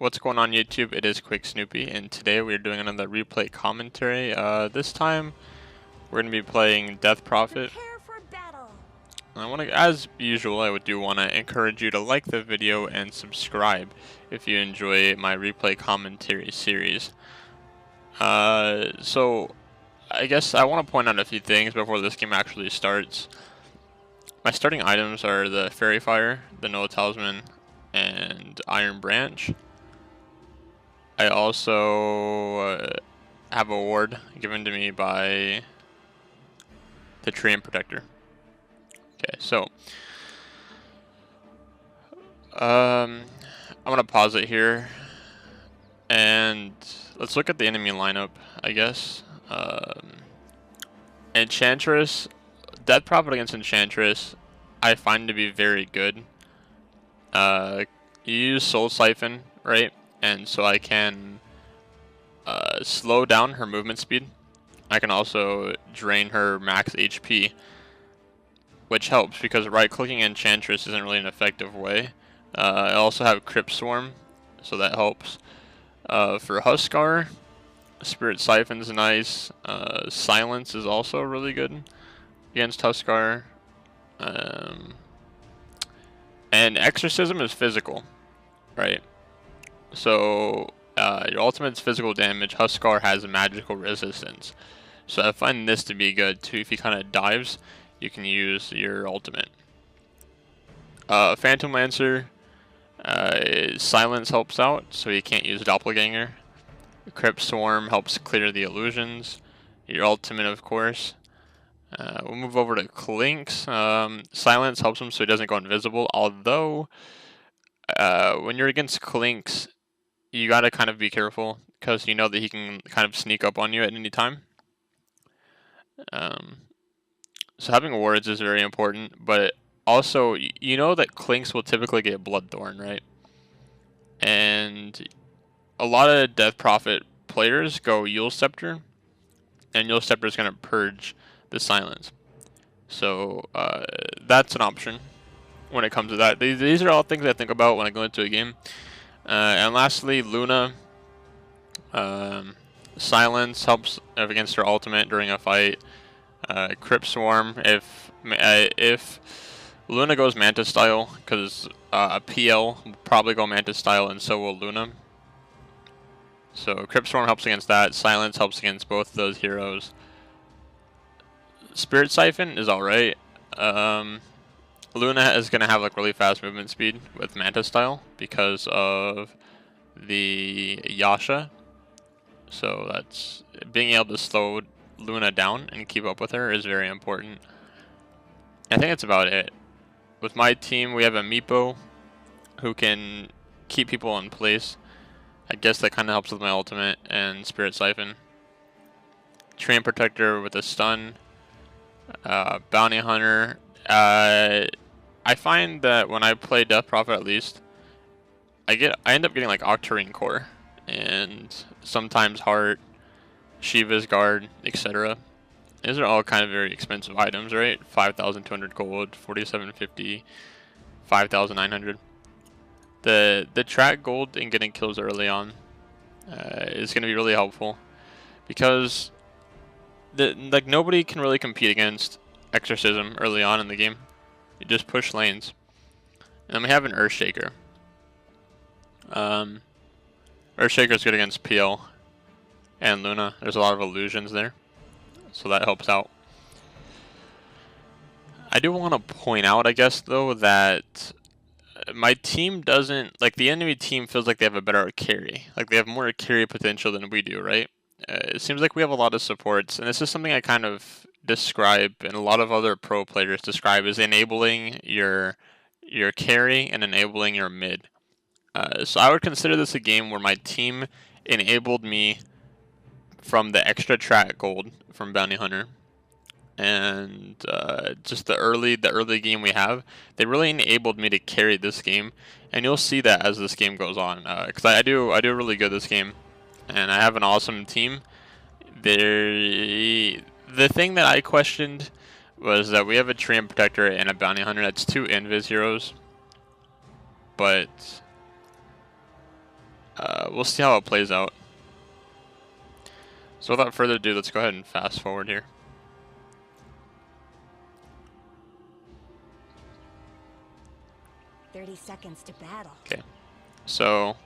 What's going on YouTube? It is QuikSnoopy, and today we're doing another replay commentary. This time we're going to be playing Death Prophet. I want to, as usual, I do want to encourage you to like the video and subscribe if you enjoy my replay commentary series. So I guess I want to point out a few things before this game actually starts. My starting items are the Fairy Fire, the Noah Talisman, and Iron Branch. I also have a ward given to me by the Tree and Protector. Okay, so I'm gonna pause it here and let's look at the enemy lineup, I guess. Enchantress, Death Prophet against Enchantress, I find to be very good. You use Soul Siphon, right? And so I can slow down her movement speed. I can also drain her max HP, which helps because right-clicking Enchantress isn't really an effective way. I also have Crypt Swarm, so that helps. For Huskar, Spirit Siphon's nice. Silence is also really good against Huskar. And Exorcism is physical, right? So your ultimate's physical damage. Huskar has a magical resistance. So I find this to be good too. If he kind of dives, you can use your ultimate. Phantom Lancer, Silence helps out, so you can't use Doppelganger. Crypt Swarm helps clear the illusions. Your ultimate, of course. We'll move over to Clinks. Silence helps him so he doesn't go invisible, although when you're against Clinks, you gotta kind of be careful because you know that he can kind of sneak up on you at any time. So having wards is very important, but also you know that Clinks will typically get Bloodthorn, right? And a lot of Death Prophet players go Yule Scepter, and Yule Scepter is gonna purge the silence. So that's an option when it comes to that. These are all things I think about when I go into a game. And lastly, Luna. Silence helps against her ultimate during a fight. Crypt Swarm if Luna goes Manta style, because PL will probably go Manta style and so will Luna. So Crypt Swarm helps against that. Silence helps against both of those heroes. Spirit Siphon is alright. Luna is going to have like really fast movement speed with Manta style because of the Yasha. So that's being able to slow Luna down and keep up with her is very important. I think that's about it. With my team, we have a Meepo who can keep people in place. I guess that kind of helps with my ultimate and Spirit Siphon. Tree and Protector with a stun. Bounty Hunter. I find that when I play Death Prophet, at least, I end up getting like Octarine Core and sometimes Heart, Shiva's Guard, etc. These are all kind of very expensive items, right? 5,200 gold, 4,750, 5,900. The track gold and getting kills early on is going to be really helpful because like nobody can really compete against Exorcism early on in the game. You just push lanes. And then we have an Earthshaker. Earthshaker is good against PL and Luna. There's a lot of illusions there, so that helps out. I do want to point out, I guess, though, that my team doesn't, like, the enemy team feels like they have a better carry. Like, they have more carry potential than we do, right? It seems like we have a lot of supports, and this is something I kind of describe, and a lot of other pro players describe, as enabling your carry and enabling your mid. So I would consider this a game where my team enabled me from the extra track gold from Bounty Hunter, and just the early game we have, they really enabled me to carry this game, and you'll see that as this game goes on. Because I do really good this game, and I have an awesome team. The thing that I questioned was that we have a Tree and Protector and a Bounty Hunter. That's two Invis heroes, but We'll see how it plays out. So without further ado, let's go ahead and fast forward here. "30 seconds to battle." Okay, so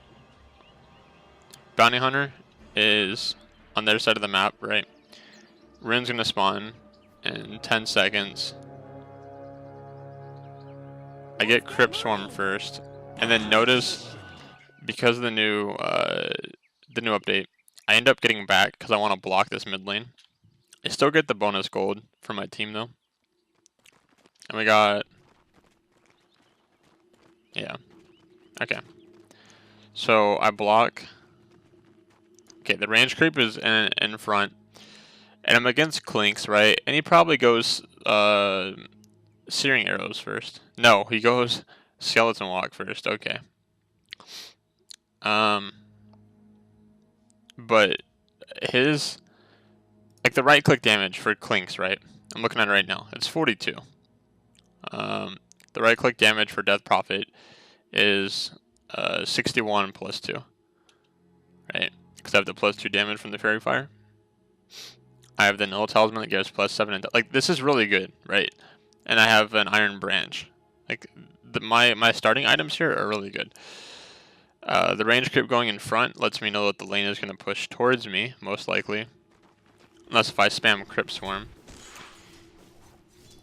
Bounty Hunter is on their side of the map, right? Rune's gonna spawn in 10 seconds. I get Crypt Swarm first, and then notice because of the new update, I end up getting back because I want to block this mid lane. I still get the bonus gold for my team though, and we got, yeah, okay. So I block. Okay, the range creep is in front, and I'm against Clinks, right? And he probably goes Searing Arrows first. No, he goes Skeleton Walk first. Okay. But his, like, the right click damage for Clinks, right? I'm looking at it right now. It's 42. The right click damage for Death Prophet is 61 plus 2. Right? Because I have the plus 2 damage from the Fairy Fire. I have the Null Talisman that gives plus 7. And like, this is really good, right? And I have an Iron Branch. Like, my starting items here are really good. The range creep going in front lets me know that the lane is going to push towards me, most likely. Unless if I spam Crypt Swarm.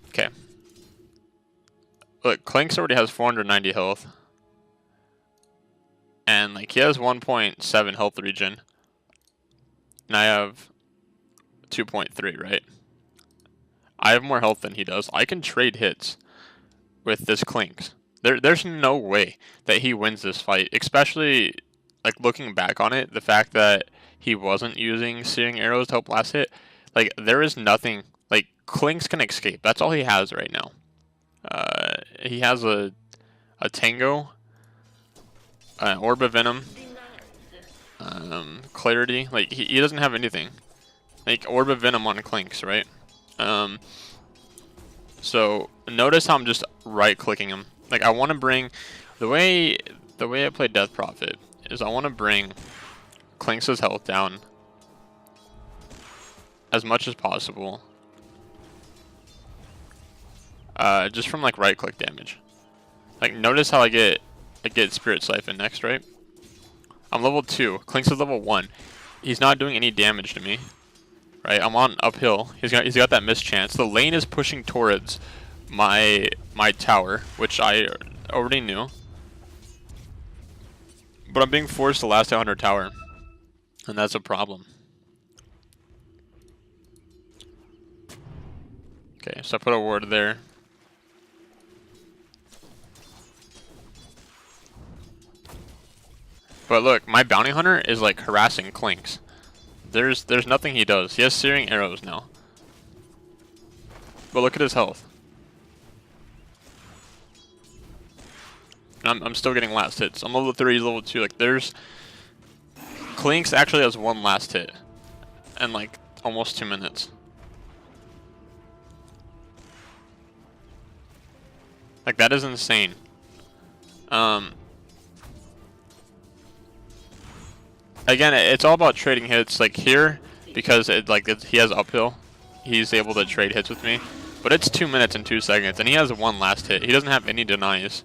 Okay. Look, Clinks already has 490 health. And, like, he has 1.7 health regen. And I have 2.3, right? I have more health than he does. I can trade hits with this Clinks. There's no way that he wins this fight, especially, like, looking back on it, the fact that he wasn't using Searing Arrows to help last hit. Like, there is nothing, like, Clinks can escape. That's all he has right now. He has a Tango, Orb of Venom, Clarity. Like, he doesn't have anything. Like, Orb of Venom on Clinks, right? So notice how I'm just right-clicking him. Like, I want to bring, the way I play Death Prophet is I want to bring Clinks' health down as much as possible. Just from, like, right-click damage. Like, notice how I get Spirit Siphon next, right? I'm level 2. Clinks is level 1. He's not doing any damage to me. Right? I'm on uphill. He's got that mischance. The lane is pushing towards my tower, which I already knew. But I'm being forced to last out under tower. And that's a problem. Okay, so I put a ward there. But look, my Bounty Hunter is, like, harassing Clinks. There's nothing he does. He has Searing Arrows now. But look at his health. I'm still getting last hits. I'm level 3, he's level 2. Like, there's... Clinks actually has 1 last hit. In, like, almost 2 minutes. Like, that is insane. Again, it's all about trading hits. Like, here, because he has uphill, he's able to trade hits with me. But it's 2 minutes and 2 seconds, and he has 1 last hit. He doesn't have any denies.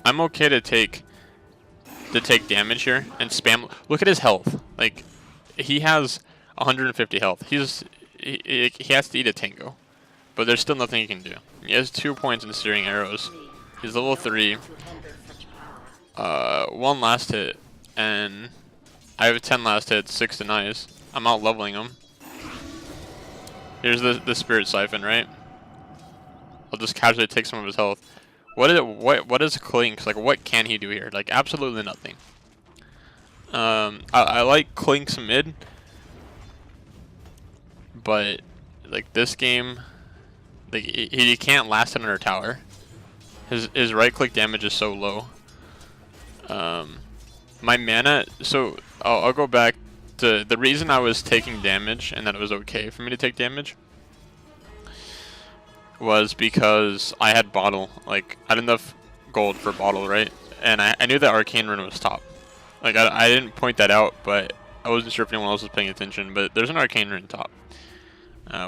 I'm okay to take damage here and spam. Look at his health. Like, he has 150 health. He has to eat a Tango, but there's still nothing he can do. He has 2 points in Searing Arrows. He's level 3. 1 last hit, and I have 10 last hits, 6 denies. I'm out leveling him. Here's the Spirit Siphon, right? I'll just casually take some of his health. What is Clinks? Like, what can he do here? Like, absolutely nothing. I like Clinks mid, but, like, this game, like, he can't last under tower. His right click damage is so low. My mana, so I'll go back to the reason I was taking damage and that it was okay for me to take damage was because I had bottle. Like, I had enough gold for bottle, right? and I knew that Arcane Rune was top. Like, I didn't point that out, but I wasn't sure if anyone else was paying attention, but there's an Arcane Rune top.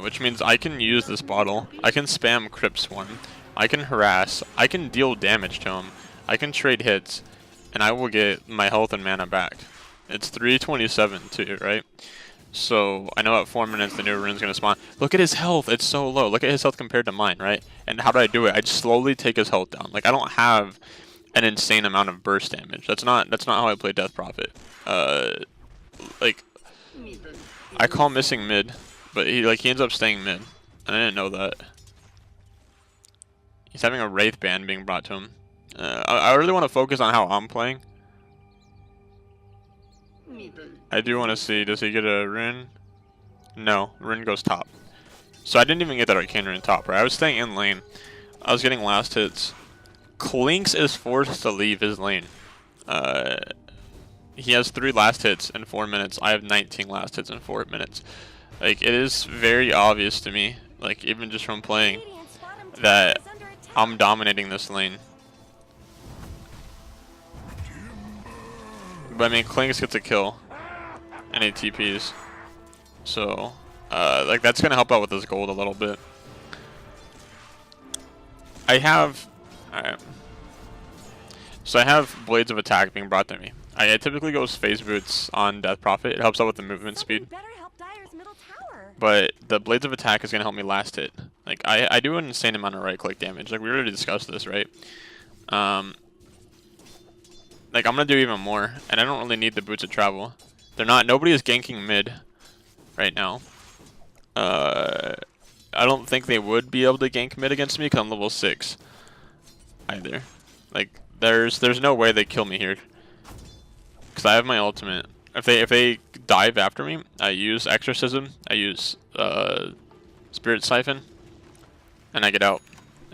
Which means I can use this bottle, I can spam Crypt Swarm, I can harass, I can deal damage to him, I can trade hits, and I will get my health and mana back. It's 327 too, right? So I know at 4 minutes the new rune's gonna spawn. Look at his health, it's so low. Look at his health compared to mine, right? And how do I do it? I just slowly take his health down. Like, I don't have an insane amount of burst damage. That's not how I play Death Prophet. Like, I call missing mid, but he ends up staying mid. I didn't know that. He's having a Wraith band being brought to him. I really want to focus on how I'm playing. I do want to see, does he get a rune? No, rune goes top. So I didn't even get that Arcane Rune top, right? I was staying in lane. I was getting last hits. Clinks is forced to leave his lane. He has 3 last hits in 4 minutes. I have 19 last hits in 4 minutes. Like, it is very obvious to me, like, even just from playing, that I'm dominating this lane. But I mean, Clinks gets a kill, and he TPs. So, like, that's gonna help out with his gold a little bit. Alright. So I have Blades of Attack being brought to me. I typically go Phase Boots on Death Prophet. It helps out with the movement speed. But the Blades of Attack is gonna help me last hit. Like, I do an insane amount of right click damage. Like, we already discussed this, right? Like, I'm gonna do even more, and I don't really need the Boots of Travel. Nobody is ganking mid right now. I don't think they would be able to gank mid against me because I'm level 6 either. Like, there's no way they kill me here because I have my ultimate. If they dive after me, I use Exorcism, I use Spirit Siphon, and I get out.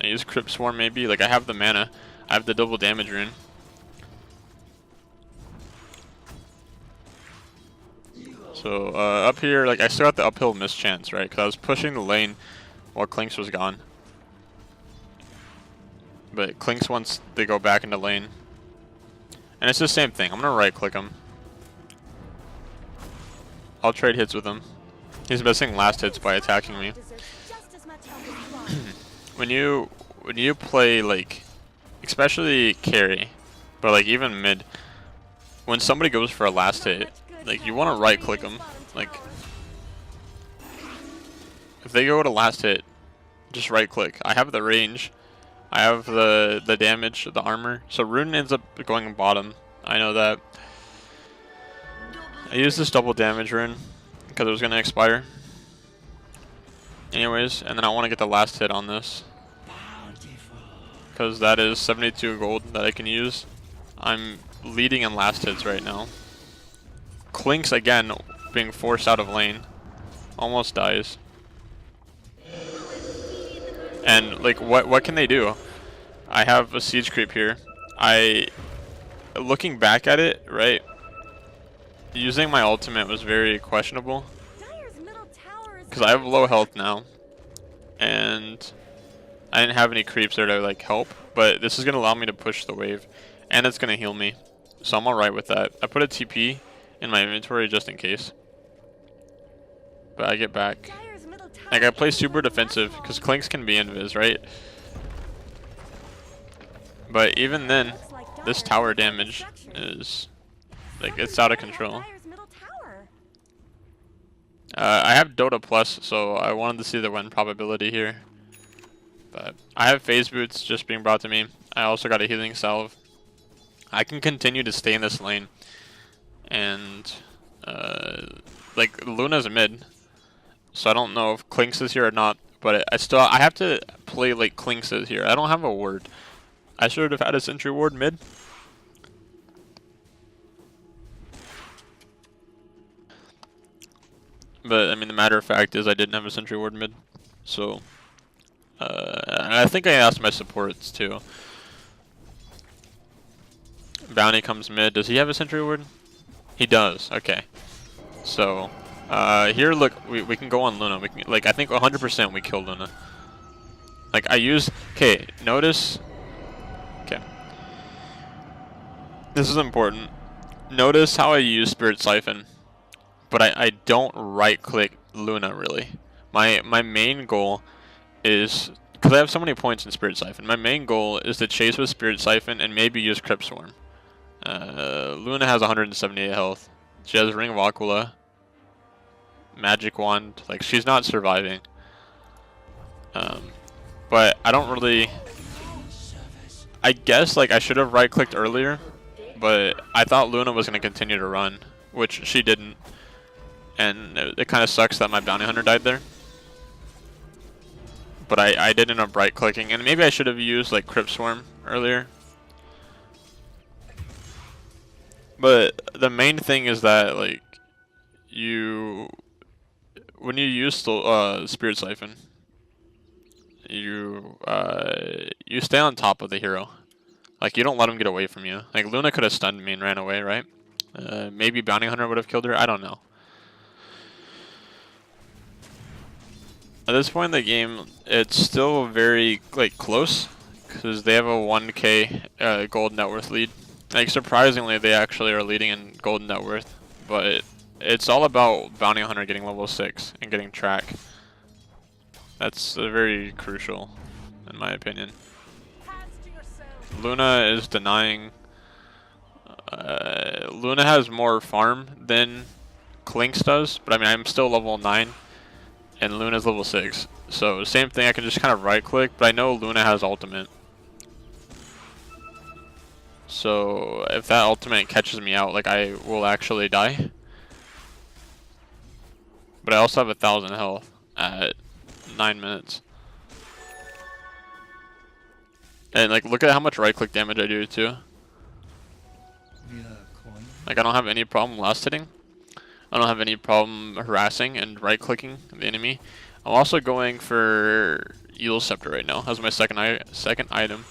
I use Crypt Swarm maybe. Like, I have the mana, I have the double damage rune. So up here, like, I still got the uphill mischance, right? Because I was pushing the lane while Clinks was gone. But Clinks, once they go back into lane, and it's the same thing. I'm gonna right click him. I'll trade hits with him. He's missing last hits by attacking me. when you play, like, especially carry, but like even mid, when somebody goes for a last hit, like, you want to right click them. Like, if they go to last hit, just right click. I have the range, I have the damage, the armor. So rune ends up going bottom. I know that. I used this double damage rune because it was gonna expire. Anyways, and then I want to get the last hit on this because that is 72 gold that I can use. I'm leading in last hits right now. Clinks again being forced out of lane, almost dies. And like, what can they do? I have a siege creep here. Looking back at it, right? Using my ultimate was very questionable because I have low health now, and I didn't have any creeps there to like help. But this is gonna allow me to push the wave, and it's gonna heal me, so I'm alright with that. I put a TP in my inventory just in case, but I get back. Like, I play super defensive because Clinks can be invis, right? But even then, this tower damage is, like, it's out of control. I have Dota Plus, so I wanted to see the win probability here. But I have Phase Boots just being brought to me. I also got a Healing Salve. I can continue to stay in this lane. And, like, Luna's mid, so I don't know if Clinks is here or not, but I have to play like Clinks is here. I don't have a ward. I should have had a sentry ward mid. But, I mean, the matter of fact is I didn't have a sentry ward mid, so, and I think I asked my supports too. Bounty comes mid. Does he have a sentry ward? He does. Okay. So, here, look, we can go on Luna. We can, like, I think 100% we kill Luna. Like, I use, okay, notice, okay. This is important. Notice how I use Spirit Siphon, but I don't right-click Luna really. My main goal is, because I have so many points in Spirit Siphon, my main goal is to chase with Spirit Siphon and maybe use Crypt Swarm. Luna has 178 health. She has Ring of Aquila, Magic Wand. Like, she's not surviving. But I don't really... I guess, like, I should have right-clicked earlier, but I thought Luna was going to continue to run, which she didn't. And it kind of sucks that my Bounty Hunter died there. But I did end up right-clicking, and maybe I should have used, like, Crypt Swarm earlier. But the main thing is that, like, when you use Spirit Siphon, you stay on top of the hero. Like, you don't let him get away from you. Like, Luna could have stunned me and ran away, right? Maybe Bounty Hunter would have killed her. I don't know. At this point in the game, it's still very, like, close, because they have a 1k gold net worth lead. Like, surprisingly, they actually are leading in gold net worth, but it's all about Bounty Hunter getting level 6 and getting track. That's very crucial, in my opinion. Luna is denying. Luna has more farm than Clinks does, but I mean, I'm still level 9, and Luna's level 6. So, same thing, I can just kind of right-click, but I know Luna has ultimate. So, if that ultimate catches me out, like, I will actually die. But I also have 1,000 health at 9 minutes. And, like, look at how much right-click damage I do, too. Like, I don't have any problem last hitting. I don't have any problem harassing and right-clicking the enemy. I'm also going for Eel Scepter right now as my second item.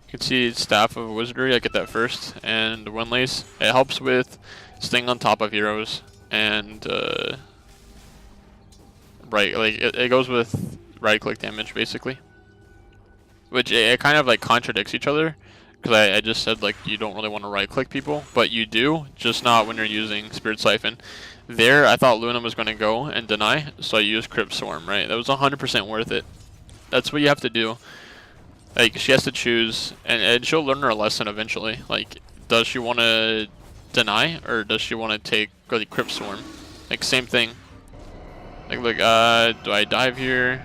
You can see Staff of Wizardry, I get that first, and Windlace. It helps with staying on top of heroes, and it goes with right-click damage basically, which it kind of like contradicts each other, because I just said like you don't really want to right-click people, but you do, just not when you're using Spirit Siphon. There, I thought Luna was going to go and deny, so I used Crypt Swarm, right? That was 100% worth it. That's what you have to do. Like, she has to choose, and she'll learn her lesson eventually. Like, does she want to deny, or does she want to take the Crypt Swarm? Like, same thing. Like, look, do I dive here?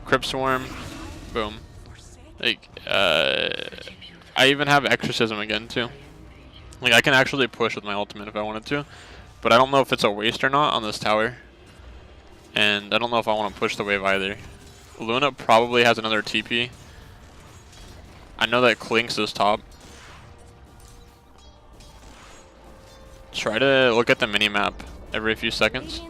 Crypt Swarm. Boom. Like, I even have Exorcism again, too. Like, I can actually push with my ultimate if I wanted to. But I don't know if it's a waste or not on this tower. And I don't know if I want to push the wave either. Luna probably has another TP. I know that Clinks is top. Try to look at the minimap every few seconds.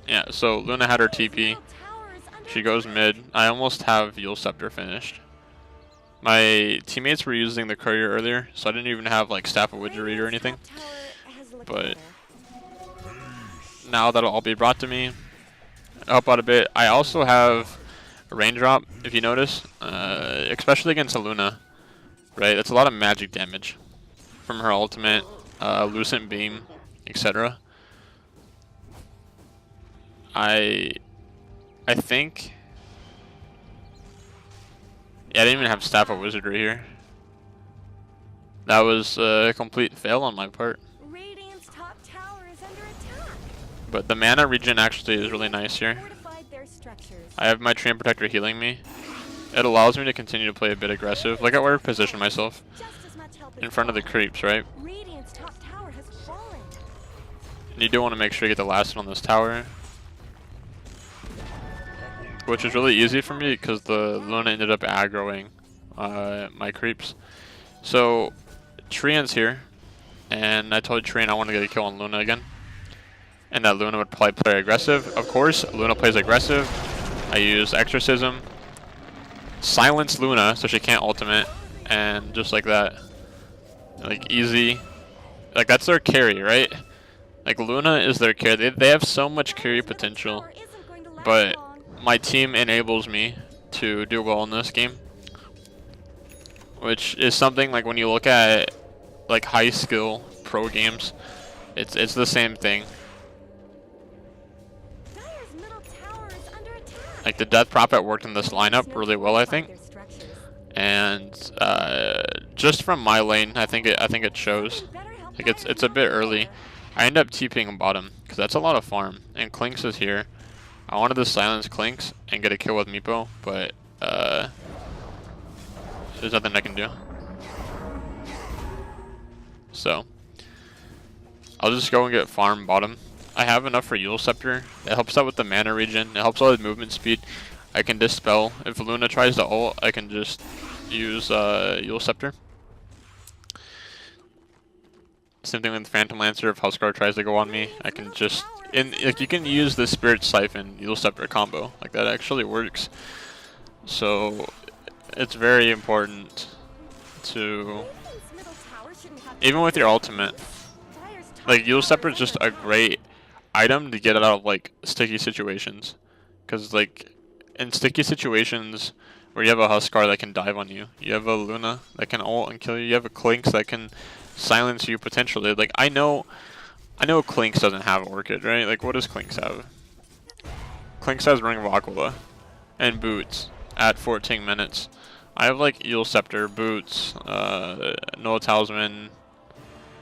Yeah, so Luna had her TP. She goes mid. I almost have Eel Scepter finished. My teammates were using the courier earlier, so I didn't even have like Staff of Wizardry or anything. But now that'll all be brought to me. Help out a bit. I also have a Raindrop, if you notice, especially against a Luna. Right, that's a lot of magic damage from her ultimate, Lucent Beam, etc. I think. Yeah, I didn't even have Staff of Wizardry here. That was a complete fail on my part. But the mana regen actually is really nice here. I have my Treant Protector healing me. It allows me to continue to play a bit aggressive. Look at where I position myself. In front of the creeps, right? And you do want to make sure you get the last one on this tower. Which is really easy for me because the Luna ended up aggroing my creeps. So, Treant's here. And I told Treant I want to get a kill on Luna again. And that Luna would probably play aggressive. Of course, Luna plays aggressive. I use Exorcism. Silence Luna so she can't ultimate. And just like that. Like, easy. Like, that's their carry, right? Like, Luna is their carry. They have so much carry potential. But my team enables me to do well in this game. which is something like when you look at like high skill pro games, it's the same thing. Like the Death Prophet worked in this lineup really well, I think, and just from my lane, I think it shows. Like it's a bit early. I end up TPing bottom because that's a lot of farm, and Clinks is here. I wanted to silence Clinks and get a kill with Meepo, but there's nothing I can do. So I'll just go and get farm bottom. I have enough for Eul Scepter. It helps out with the mana regen. It helps out with movement speed. I can dispel. If Luna tries to ult, I can just use Eul Scepter. Same thing with Phantom Lancer. If Huskar tries to go on me, I can just like you can use the Spirit Siphon Eul Scepter combo. Like that actually works. So it's very important to, even with your ultimate, like Eul Scepter is just a great item to get out of like sticky situations. Because like in sticky situations where you have a Huskar that can dive on you, you have a Luna that can ult and kill you, you have a Clinks that can silence you potentially. Like I know Clinks doesn't have Orchid, right? Like what does Clinks have? Clinks has Ring of Aquila and Boots at 14 minutes. I have like Eul Scepter, Boots, Null Talisman,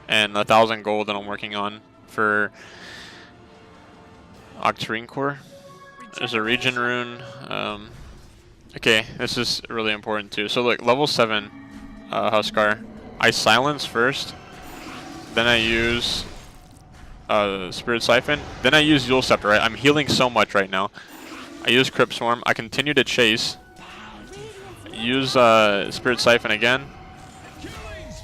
and 1,000 gold that I'm working on for Octarine Core. There's a Regen Rune. Okay, this is really important too. So like level 7 Huskar, I silence first, then I use Spirit Siphon, then I use Eul Scepter, right? I'm healing so much right now. I use Crypt Swarm, I continue to chase, use Spirit Siphon again.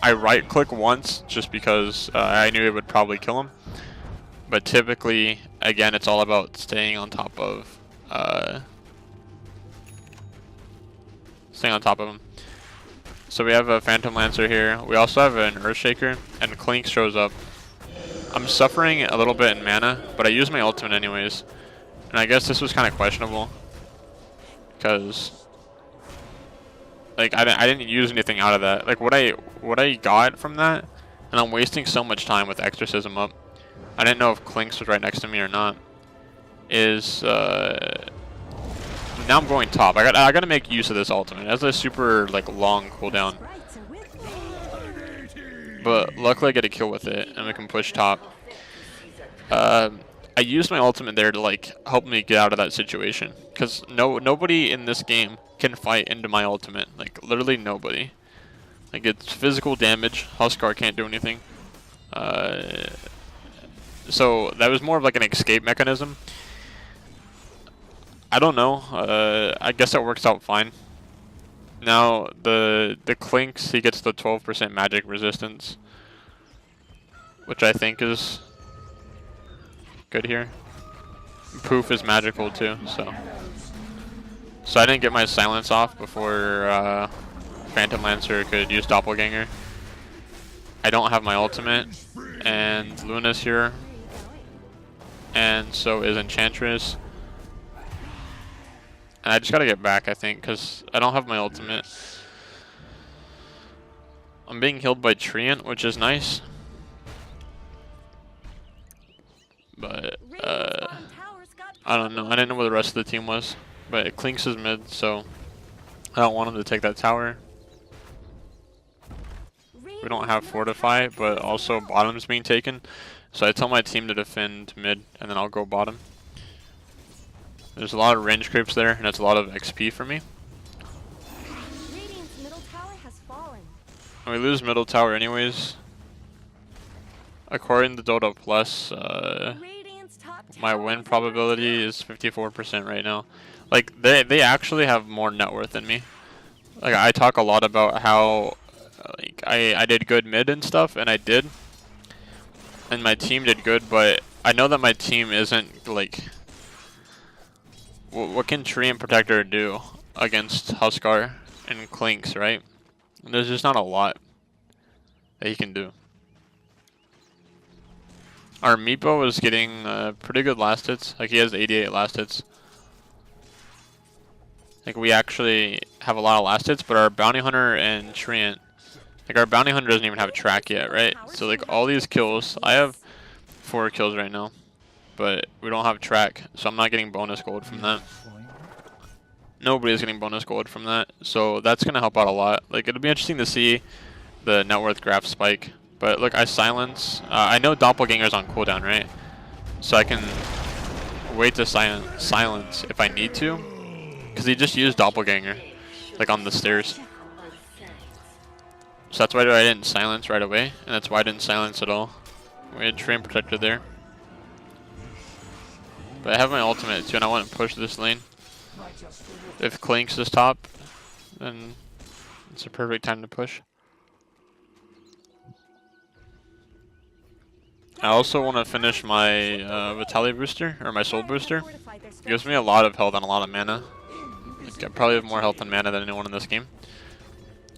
I right click once just because I knew it would probably kill him. But typically, again, it's all about staying on top of him. So we have a Phantom Lancer here. We also have an Earthshaker, and Clink shows up. I'm suffering a little bit in mana, but I use my ultimate anyways. And I guess this was kind of questionable, because like I didn't use anything out of that. Like what I got from that, and I'm wasting so much time with Exorcism up. I didn't know if Clinks was right next to me or not. Is now I'm going top. I gotta make use of this ultimate. It has a super like long cooldown, but luckily I get a kill with it, and we can push top. I used my ultimate there to like help me get out of that situation, because nobody in this game can fight into my ultimate. Like literally nobody. Like it's physical damage. Huskar can't do anything. So that was more of like an escape mechanism. I don't know. I guess it works out fine. Now the Clinks, he gets the 12% magic resistance, which I think is good here. Poof is magical too, so I didn't get my silence off before Phantom Lancer could use Doppelganger. I don't have my ultimate, and Luna's here, and so is Enchantress. And I just gotta get back, I think, because I don't have my ultimate. I'm being healed by Treant, which is nice. But, I don't know. I didn't know where the rest of the team was. But Clinks is mid, so I don't want him to take that tower. We don't have Fortify, but also bottom's being taken. So I tell my team to defend mid, and then I'll go bottom. There's a lot of range creeps there, and it's a lot of XP for me. And we lose middle tower anyways. According to Dota Plus, my win probability is 54% right now. Like they actually have more net worth than me. Like I talk a lot about how like I did good mid and stuff, and I did, and my team did good, but I know that my team isn't like. What can Treant Protector do against Huskar and Clinks, right? There's just not a lot that he can do. Our Meepo is getting pretty good last hits. Like he has 88 last hits. Like we actually have a lot of last hits, but our Bounty Hunter and Treant, like our Bounty Hunter doesn't even have a track yet, right? So like all these kills, I have 4 kills right now, but we don't have track, so I'm not getting bonus gold from that. Nobody's getting bonus gold from that, so that's gonna help out a lot. Like it'll be interesting to see the net worth graph spike. But look, I silence. I know Doppelganger's on cooldown, right? So I can wait to silence if I need to, because he just used Doppelganger, like on the stairs. So that's why I didn't silence right away, and that's why I didn't silence at all. We had Train Protector there. But I have my ultimate too, and I want to push this lane. If Clinks is top, then it's a perfect time to push. I also want to finish my Vitality booster, or my soul booster. It gives me a lot of health and a lot of mana. I probably have more health and mana than anyone in this game.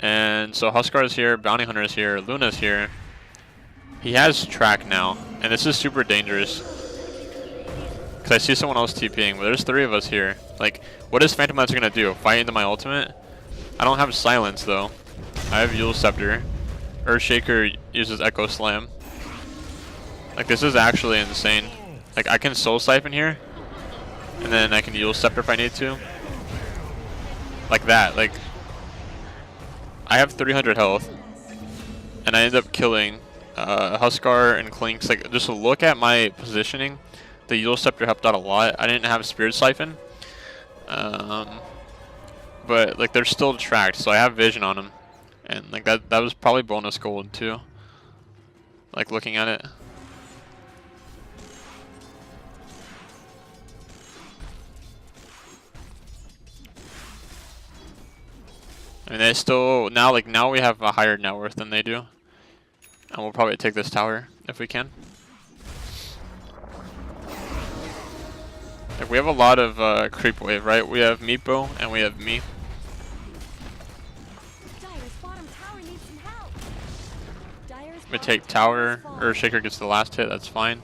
And so Huskar is here, Bounty Hunter is here, Luna is here. He has track now, and this is super dangerous. Because I see someone else TPing, but there's 3 of us here. Like, what is Phantom Lancer going to do? Fight into my ultimate? I don't have silence though. I have Yule Scepter. Earthshaker uses Echo Slam. Like, this is actually insane. Like, I can Soul Siphon here, and then I can Yule Scepter if I need to. Like that. Like, I have 300 health, and I end up killing Huskar and Clinks. Like, just look at my positioning. The Yule Scepter helped out a lot. I didn't have Spirit Siphon, but like they're still tracked, so I have vision on them, and like that was probably bonus gold too. Like looking at it. I mean, they still now we have a higher net worth than they do, and we'll probably take this tower if we can. Like, we have a lot of creep wave, right? We have Meepo and we have me. We take tower. Earthshaker gets the last hit. That's fine.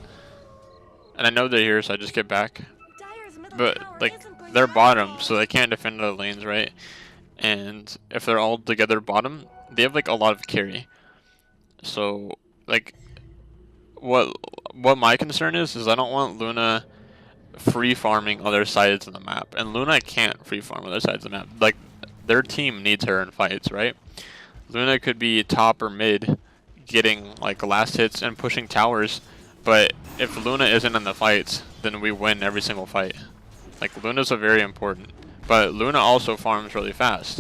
And I know they're here, so I just get back. But like they're bottom, so they can't defend the lanes, right? And if they're all together bottom, they have like a lot of carry. So like what my concern is I don't want Luna free farming other sides of the map, and Luna can't free farm other sides of the map. Like, their team needs her in fights, right? Luna could be top or mid, getting like last hits and pushing towers, but if Luna isn't in the fights, then we win every single fight. Like, Luna's a very important, but Luna also farms really fast.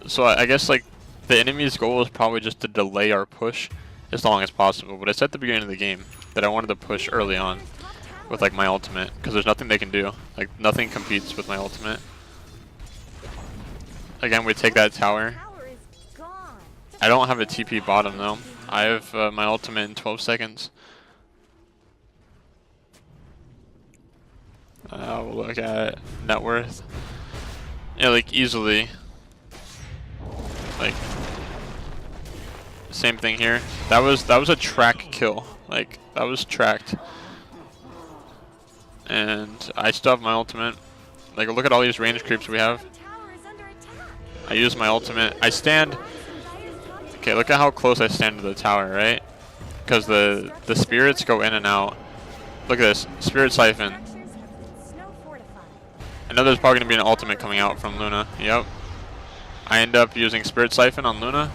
So I guess like the enemy's goal is probably just to delay our push as long as possible. But I said at the beginning of the game that I wanted to push early on with like my ultimate, because there's nothing they can do. Like, nothing competes with my ultimate. Again, we take that tower. I don't have a TP bottom though. I have my ultimate in 12 seconds. We'll look at net worth. Yeah, like easily. Like, same thing here. That was a track kill. Like, that was tracked. And I still have my ultimate. Like, look at all these range creeps we have. I use my ultimate. I stand. Okay, look at how close I stand to the tower, right? Because the spirits go in and out. Look at this. Spirit Siphon. I know there's probably going to be an ultimate coming out from Luna. Yep. I end up using Spirit Siphon on Luna.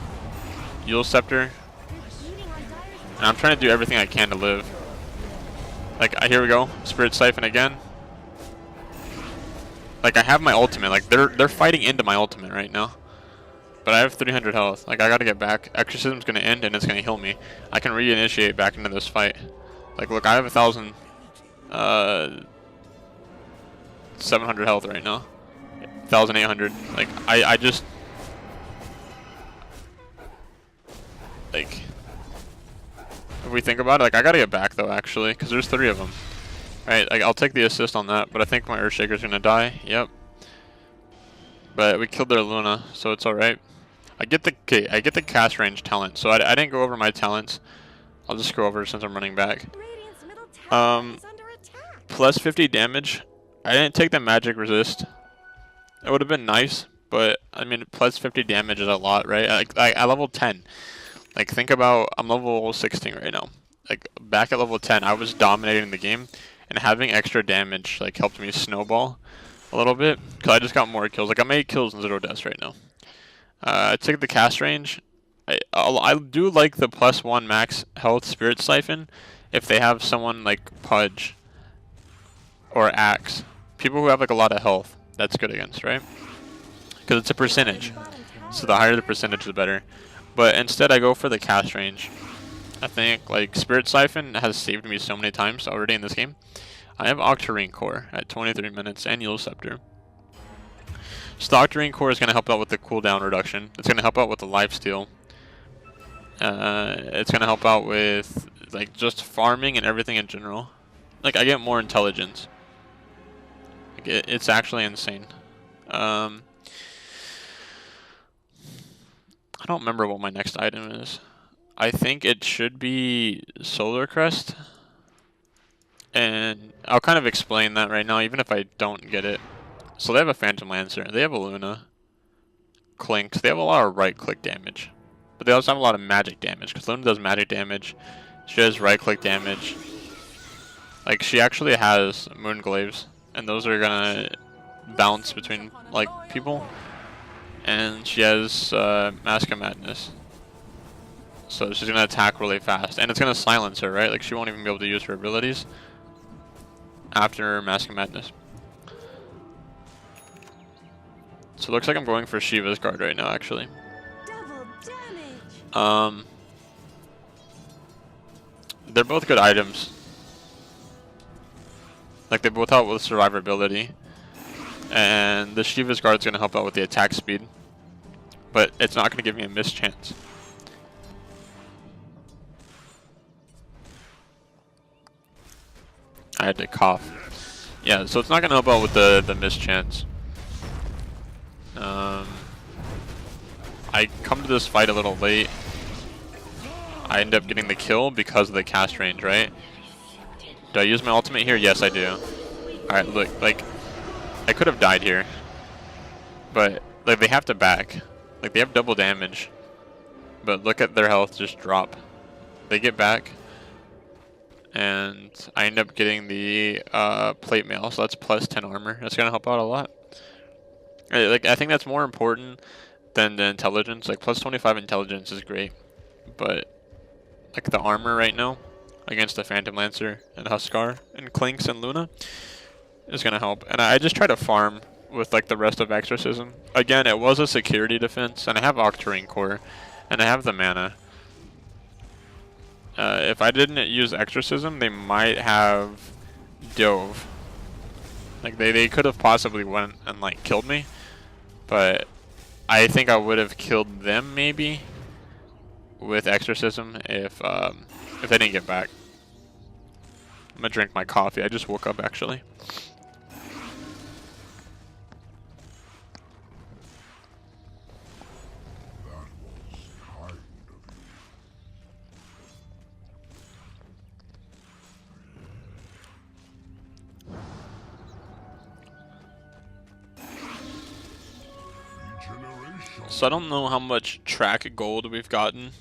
Yule Scepter. And I'm trying to do everything I can to live. Like, here we go. Spirit Siphon again. Like, I have my ultimate. Like, they're fighting into my ultimate right now. But I have 300 health. Like, I gotta get back. Exorcism's gonna end and it's gonna heal me. I can reinitiate back into this fight. Like, look, I have 700 health right now. 1,800. Like, I just... Like... If we think about it, like, I gotta get back though, actually, because there's 3 of them. Alright, like, I'll take the assist on that, but I think my Earthshaker's gonna die. Yep. But we killed their Luna, so it's alright. I get the cast range talent, so I didn't go over my talents. I'll just go over since I'm running back. Plus 50 damage. I didn't take the magic resist. It would have been nice, but I mean, plus 50 damage is a lot, right? Like at level 10, like think about, I'm level 16 right now. Like back at level 10, I was dominating the game, and having extra damage like helped me snowball a little bit because I just got more kills. Like I'm 8 kills and 0 deaths right now. I took the cast range. I do like the +1 max health Spirit Siphon if they have someone like Pudge or Axe. People who have like a lot of health, that's good against, right? Because it's a percentage. So the higher the percentage, the better. But instead I go for the cast range. I think like Spirit Siphon has saved me so many times already in this game. I have Octarine Core at 23 minutes and Yule Scepter. So the Octarine Core is going to help out with the cooldown reduction. It's going to help out with the lifesteal. It's going to help out with like just farming and everything in general. Like I get more intelligence. Like it's actually insane. I don't remember what my next item is. I think it should be Solar Crest. And I'll kind of explain that right now, even if I don't get it. So they have a Phantom Lancer. They have a Luna. Clinks. They have a lot of right-click damage. But they also have a lot of magic damage, because Luna does magic damage. She has right-click damage. Like, she actually has Moonglaves. And those are gonna bounce between, like, people. And she has Mask of Madness. So she's gonna attack really fast. And it's gonna silence her, right? Like, she won't even be able to use her abilities after Mask of Madness. So it looks like I'm going for Shiva's card right now, actually. They're both good items. Like, they both help with survivability. And the Shiva's guard is going to help out with the attack speed. But it's not going to give me a miss chance. I had to cough. Yeah, so it's not going to help out with the miss chance. I come to this fight a little late. I end up getting the kill because of the cast range, right? Do I use my ultimate here? Yes, I do. Alright, look, like, I could have died here. But, like, they have to back. Like, they have double damage. But look at their health just drop. They get back. And I end up getting the plate mail, so that's plus 10 armor. That's going to help out a lot. Like, I think that's more important than the intelligence. Like, plus 25 intelligence is great. But, like, the armor right now against the Phantom Lancer and Huskar and Clinks and Luna is going to help. And I just try to farm with, like, the rest of Exorcism. Again, it was a security defense, and I have Octarine Core, and I have the mana. If I didn't use Exorcism, they might have dove. Like, they could have possibly went and, like, killed me. But I think I would have killed them, maybe, with Exorcism if they didn't get back. I'm gonna drink my coffee. I just woke up, actually. So I don't know how much track gold we've gotten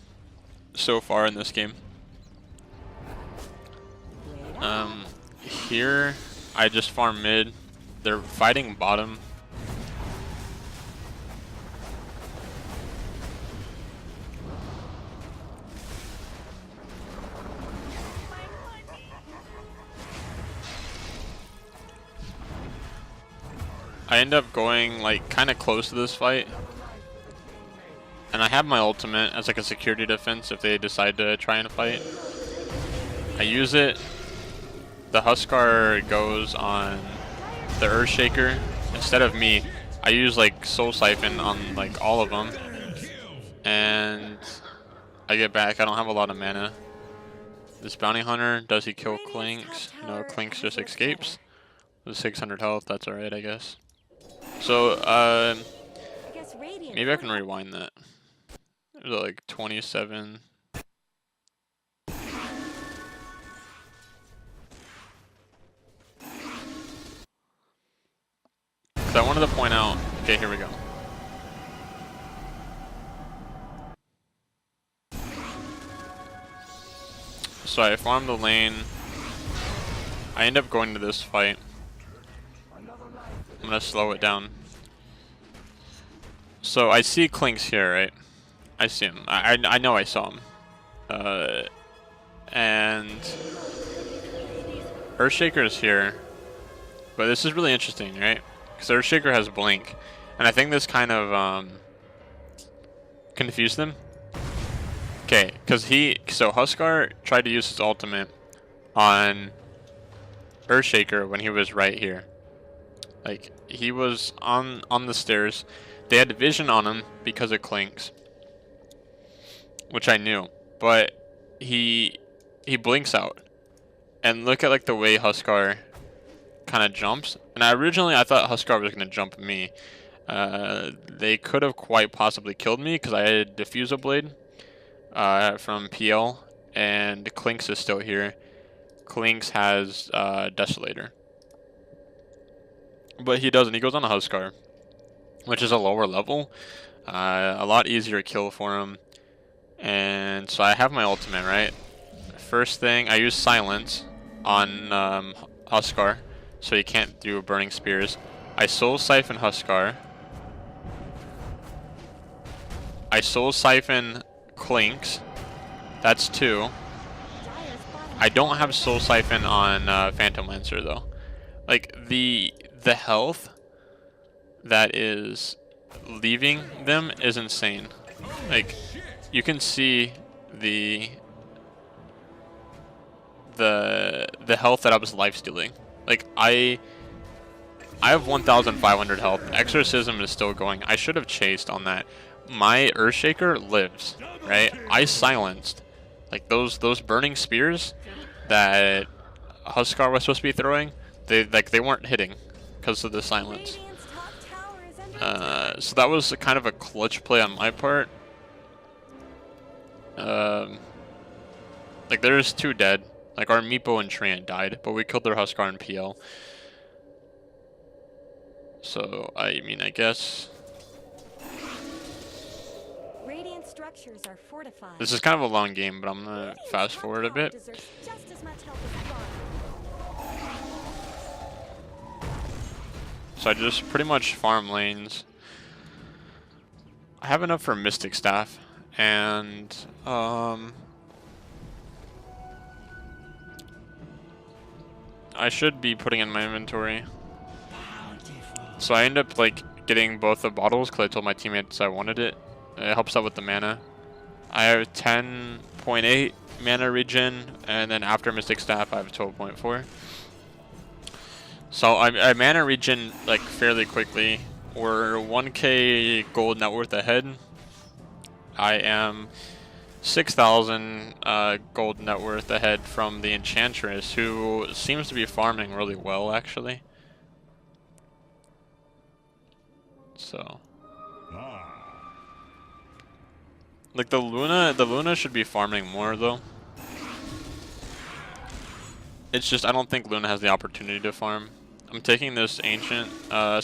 so far in this game. Here I just farm mid. They're fighting bottom. I end up going like kind of close to this fight. And I have my ultimate as like a security defense if they decide to try and fight. I use it. The Huskar goes on the Earthshaker. Instead of me, I use like Soul Siphon on like all of them. And I get back. I don't have a lot of mana. This Bounty Hunter, does he kill Clinks? No, Clinks just escapes. With 600 health, that's alright, I guess. So, maybe I can rewind that. It was like 27. Because I wanted to point out... Okay, here we go. So I farmed the lane. I end up going to this fight. I'm gonna slow it down. So I see Clink's here, right? I see him. I know I saw him. And Earthshaker is here. But this is really interesting, right? Because Earthshaker has Blink. And I think this kind of confused them. Okay, because so Huskar tried to use his ultimate on Earthshaker when he was right here. Like, he was on the stairs. They had vision on him because of Clink's, which I knew. But he blinks out. And look at like the way Huskar kind of jumps. And originally I thought Huskar was going to jump me. They could have quite possibly killed me because I had Diffusal Blade from PL. And Clink's is still here. Clink's has Desolator. But he doesn't. He goes on a Huskar, which is a lower level. A lot easier kill for him. And so I have my ultimate, right? First thing, I use Silence on Huskar, so he can't do Burning Spears. I Soul Siphon Huskar. I Soul Siphon Clink's. That's 2. I don't have Soul Siphon on Phantom Lancer though. Like the health that is leaving them is insane. Like you can see the health that I was lifestealing. Like I have 1,500 health. Exorcism is still going. I should have chased on that. My Earthshaker lives, right? I silenced like those burning spears that Huskar was supposed to be throwing. They weren't hitting because of the silence. So that was kind of a clutch play on my part. Like there's 2 dead. Like our Meepo and Treant died, but we killed their Huskar and PL. So I mean, I guess Radiant structures are fortified. this is kind of a long game, but I'm gonna fast forward a bit. So I just pretty much farm lanes. I have enough for Mystic Staff, and I should be putting in my inventory. So I end up like getting both the bottles because I told my teammates I wanted it. It helps out with the mana. I have 10.8 mana regen, and then after Mystic Staff I have 12.4. So I mana regen like fairly quickly. We're 1k gold net worth ahead. I am 6,000 gold net worth ahead from the Enchantress, who seems to be farming really well actually. So like the Luna should be farming more though. It's just I don't think Luna has the opportunity to farm. I'm taking this ancient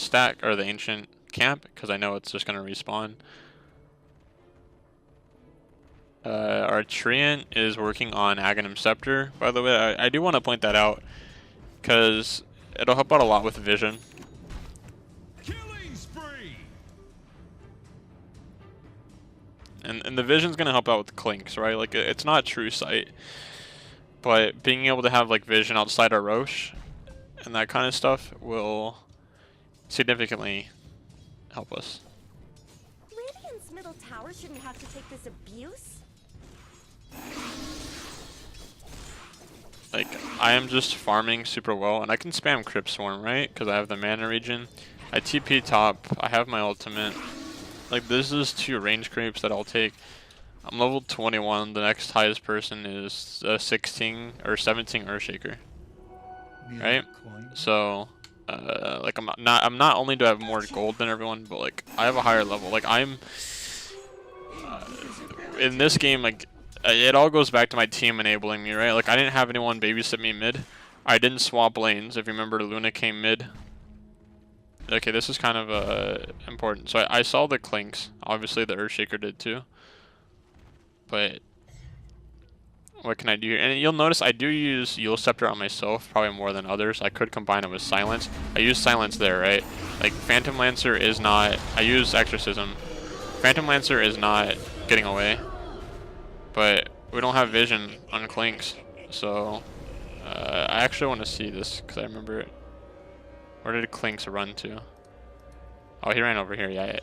stack, or the ancient camp, because I know it's just gonna respawn. Our Treant is working on Aghanim Scepter, by the way. I do want to point that out, because it'll help out a lot with vision. Killing spree. And the vision's gonna help out with Clink's, right? Like it's not true sight, but being able to have like vision outside our Roche and that kind of stuff will significantly help us. Radiant's middle tower shouldn't have to take this abuse. Like I am just farming super well, and I can spam Crypt Swarm, right? Because I have the mana regen. I TP top. I have my ultimate. Like this is 2 range creeps that I'll take. I'm level 21. The next highest person is 16 or 17 Earthshaker. Right? So like I'm not only do I have more gold than everyone, but like I have a higher level. Like I'm in this game, like it all goes back to my team enabling me, right? Like I didn't have anyone babysit me mid. I didn't swap lanes. If you remember, Luna came mid. Okay, this is kind of important. So I saw the clinks. Obviously, the Earthshaker did too. But what can I do here? And you'll notice I do use Eul Scepter on myself, probably more than others. I could combine it with Silence. I use Silence there, right? Like, Phantom Lancer is not... I use Exorcism. Phantom Lancer is not getting away. But we don't have vision on clinks. So, I actually want to see this, because I remember it. Where did clinks run to? Oh, he ran over here, yeah.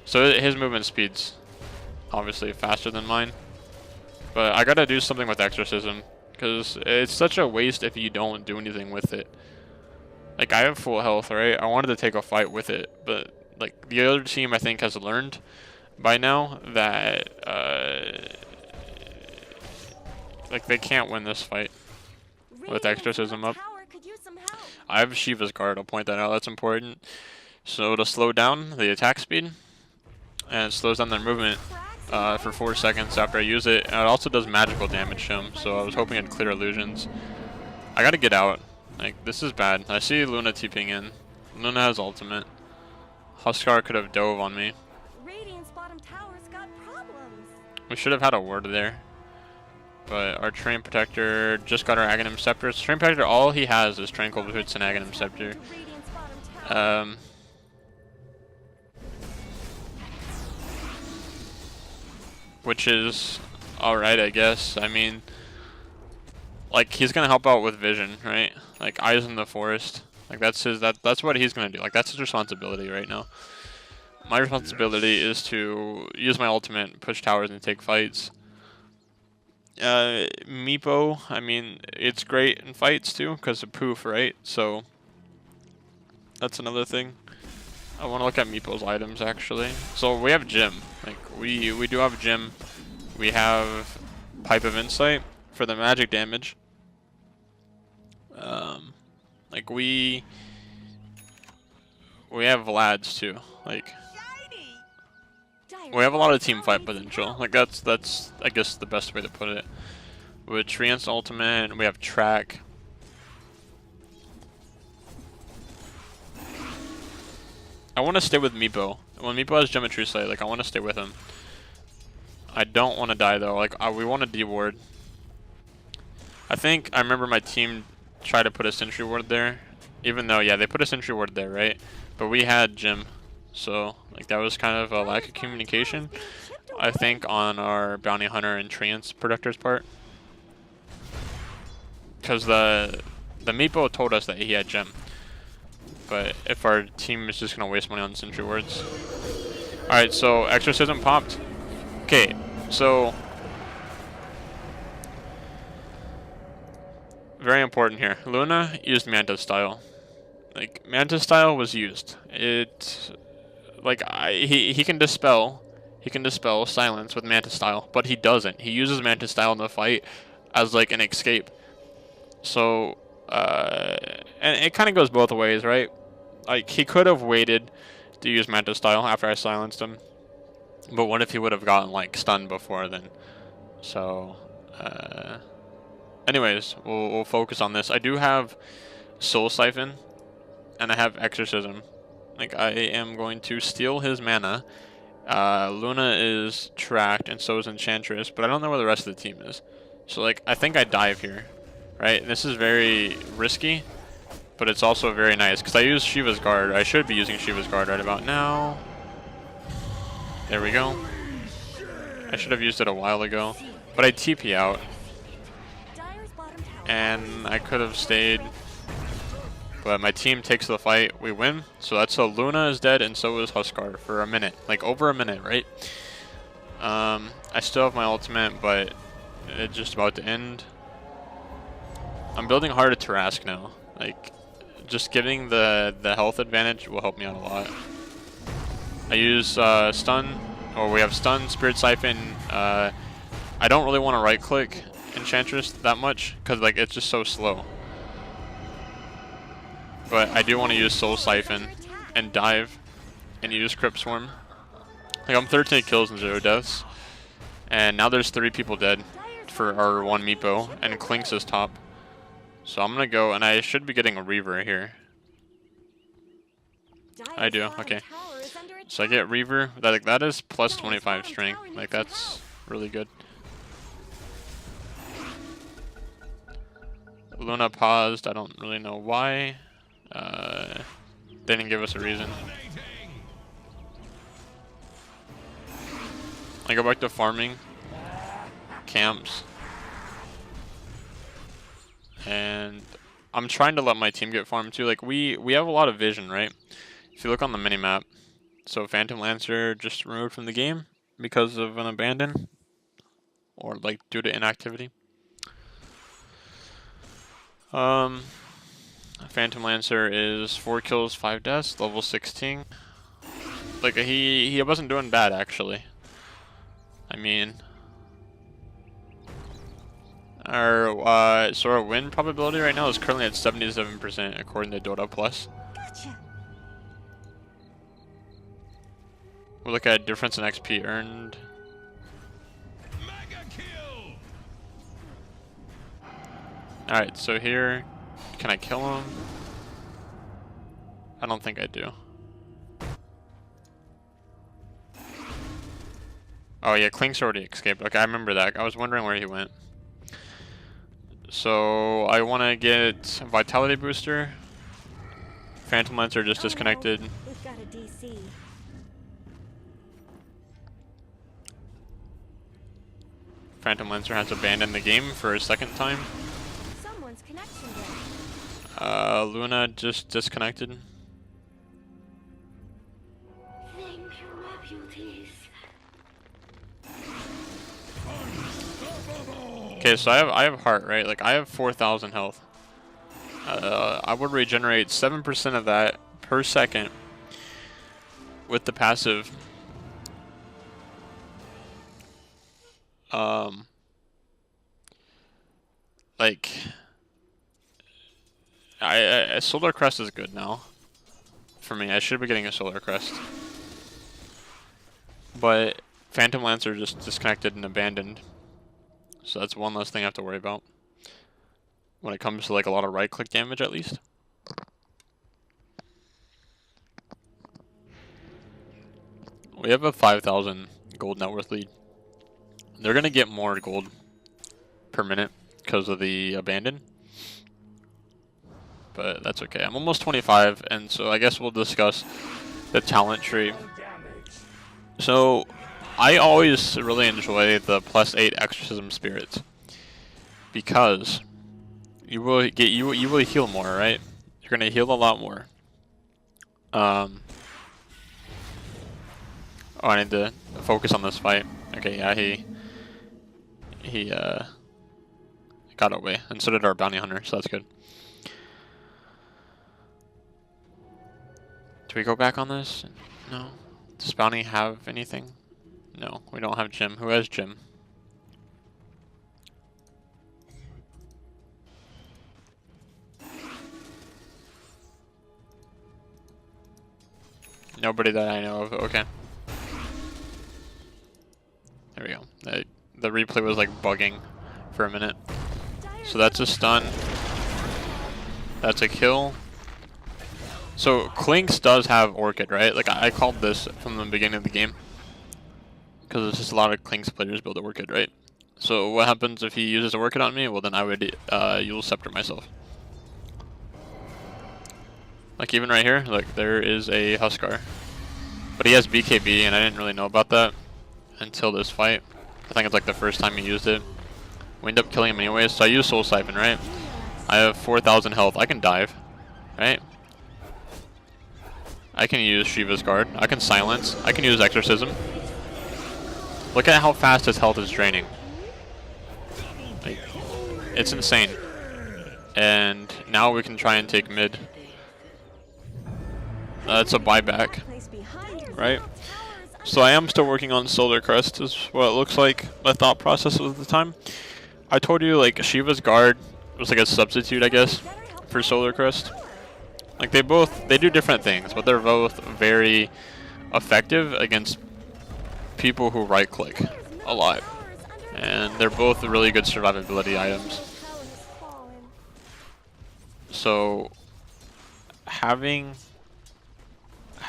So his movement speed's obviously faster than mine. But I gotta do something with Exorcism, because it's such a waste if you don't do anything with it. Like, I have full health, right? I wanted to take a fight with it, but, like, the other team, I think, has learned by now that, like, they can't win this fight with Exorcism up. I have Shiva's guard, I'll point that out, that's important. So to slow down the attack speed, and it slows down their movement for 4 seconds after I use it, and it also does magical damage to him, so I was hoping it'd clear illusions. I gotta get out. Like, this is bad. I see Luna TPing in. Luna has ultimate. Huskar could have dove on me. Radiant's bottom tower's got problems. We should have had a ward there. But our Train Protector just got our Aghanim Scepter. So Train Protector, all he has is Tranquil Boots and Aghanim Scepter. Which is alright, I guess. I mean, like, he's gonna help out with vision, right? Like, Eyes in the Forest. Like, that's what he's gonna do. Like, that's his responsibility right now. My responsibility is to use my ultimate, push towers, and take fights. Meepo, I mean, it's great in fights too, because of poof, right? So, that's another thing. I want to look at Meepo's items, actually. So, we have Gym. Like, we do have Gym. We have Pipe of Insight for the magic damage. Like, we have Vlad's too. Like, we have a lot of team fight potential. Like, that's I guess the best way to put it. With Treant's ultimate, we have Track. I want to stay with Meepo. When Meepo has Gem of True Sight, like, I want to stay with him. I don't want to die though. Like, we want to D-ward. I think I remember my team tried to put a Sentry Ward there. Even though, yeah, they put a Sentry Ward there, right? But we had Gem. So, like, that was kind of a lack of communication, I think, on our Bounty Hunter and Trance Protector's part. Because the Meepo told us that he had Gem. But if our team is just going to waste money on Sentry Wards. Alright, so Exorcism popped. Okay, so... very important here. Luna used Manta Style. Like, Manta Style was used. It... like, he can dispel silence with Manta Style, but he doesn't. He uses Manta Style in the fight as, like, an escape. So, and it kind of goes both ways, right? Like, he could have waited to use Manta Style after I silenced him, but what if he would have gotten, like, stunned before then? So, anyways, we'll focus on this. I do have Soul Siphon, and I have Exorcism. Like, I am going to steal his mana. Luna is tracked, and so is Enchantress, but I don't know where the rest of the team is. So, like, I think I dive here, right? This is very risky, but it's also very nice, because I use Shiva's Guard. I should be using Shiva's Guard right about now. There we go. I should have used it a while ago, but I TP out. And I could have stayed, but my team takes the fight, we win. So that's so Luna is dead, and so is Huskar for a minute, like over a minute, right? I still have my ultimate, but it's just about to end. I'm building Heart of Tarask now. Like, just giving the health advantage will help me out a lot. I use stun, or we have stun, Spirit Siphon. I don't really want to right click Enchantress that much, because, like, it's just so slow. But I do want to use Soul Siphon and dive and use Crypt Swarm. Like, I'm 13 kills and 0 deaths. And now there's 3 people dead for our 1 Meepo, and Clinks is top. So I'm going to go, and I should be getting a Reaver here. I do. Okay. So I get Reaver. That is plus 25 strength. Like that's really good. Luna paused. I don't really know why. They didn't give us a reason. I go back to farming camps, and I'm trying to let my team get farmed too. Like we have a lot of vision, right? If you look on the minimap, so Phantom Lancer just removed from the game because of an abandon or like due to inactivity. Phantom Lancer is 4 kills, 5 deaths, level 16. Like he wasn't doing bad actually. I mean, so our win probability right now is currently at 77% according to Dota Plus. Gotcha. We'll look at difference in XP earned. Mega kill. Alright, so here, can I kill him? I don't think I do. Oh yeah, Klink's already escaped. Okay, I remember that. I was wondering where he went. So I want to get Vitality Booster. Phantom Lancer just disconnected. No. We've got a DC. Phantom Lancer has abandoned the game for a second time. Someone's connection there. Luna just disconnected. Thank you, reputies. Okay, so I have heart, right? Like I have 4,000 health. I would regenerate 7% of that per second with the passive. Like a Solar Crest is good now for me. I should be getting a Solar Crest, but Phantom Lancer just disconnected and abandoned. So that's one less thing I have to worry about when it comes to like a lot of right-click damage, at least. We have a 5,000 gold net worth lead. They're gonna get more gold per minute because of the abandon, but that's okay. I'm almost 25, and so I guess we'll discuss the talent tree. So I always really enjoy the +8 exorcism spirits because you will heal more, right? You're gonna heal a lot more. Oh, I need to focus on this fight. Okay, yeah, he got away, and so did our bounty hunter, so that's good. Do we go back on this? No. Does bounty have anything? No, we don't have Jim. Who has Jim? Nobody that I know of. Okay. There we go. The replay was like bugging for a minute. So that's a stun. That's a kill. So Klink's does have Orchid, right? Like I called this from the beginning of the game, because it's just a lot of Klink's players build Orchid, right? So what happens if he uses Orchid on me? Well, then I would use Scepter myself. Like even right here, like there is a Huskar, but he has BKB, and I didn't really know about that until this fight. I think it's like the first time he used it. We end up killing him anyways, so I use Soul Siphon, right? I have 4,000 health. I can dive, right? I can use Shiva's Guard. I can silence. I can use Exorcism. Look at how fast his health is draining. Like, it's insane. And now we can try and take mid. That's a buyback, right? So I am still working on Solar Crest, is what it looks like. My thought process was at the time. I told you like Shiva's Guard was like a substitute, I guess, for Solar Crest. Like they do different things, but they're both very effective against people who right click a lot. And they're both really good survivability items. So having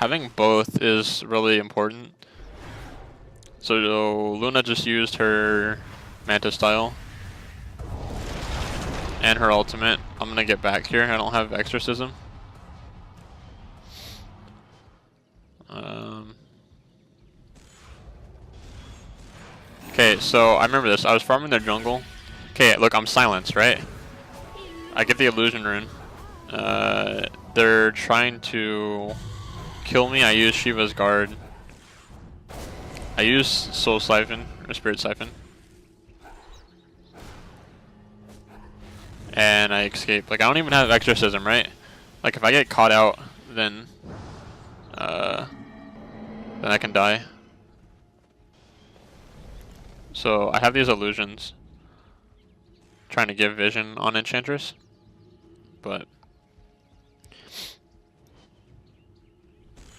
having both is really important. So Luna just used her Manta style and her ultimate. I'm gonna get back here. I don't have exorcism. Okay, so I remember this. I was farming their jungle. Okay, look, I'm silenced, right? I get the illusion rune. They're trying to kill me. I use Shiva's guard. I use Soul Siphon, or Spirit Siphon. And I escape. Like, I don't even have exorcism, right? Like, if I get caught out, then I can die. So I have these illusions, trying to give vision on Enchantress, but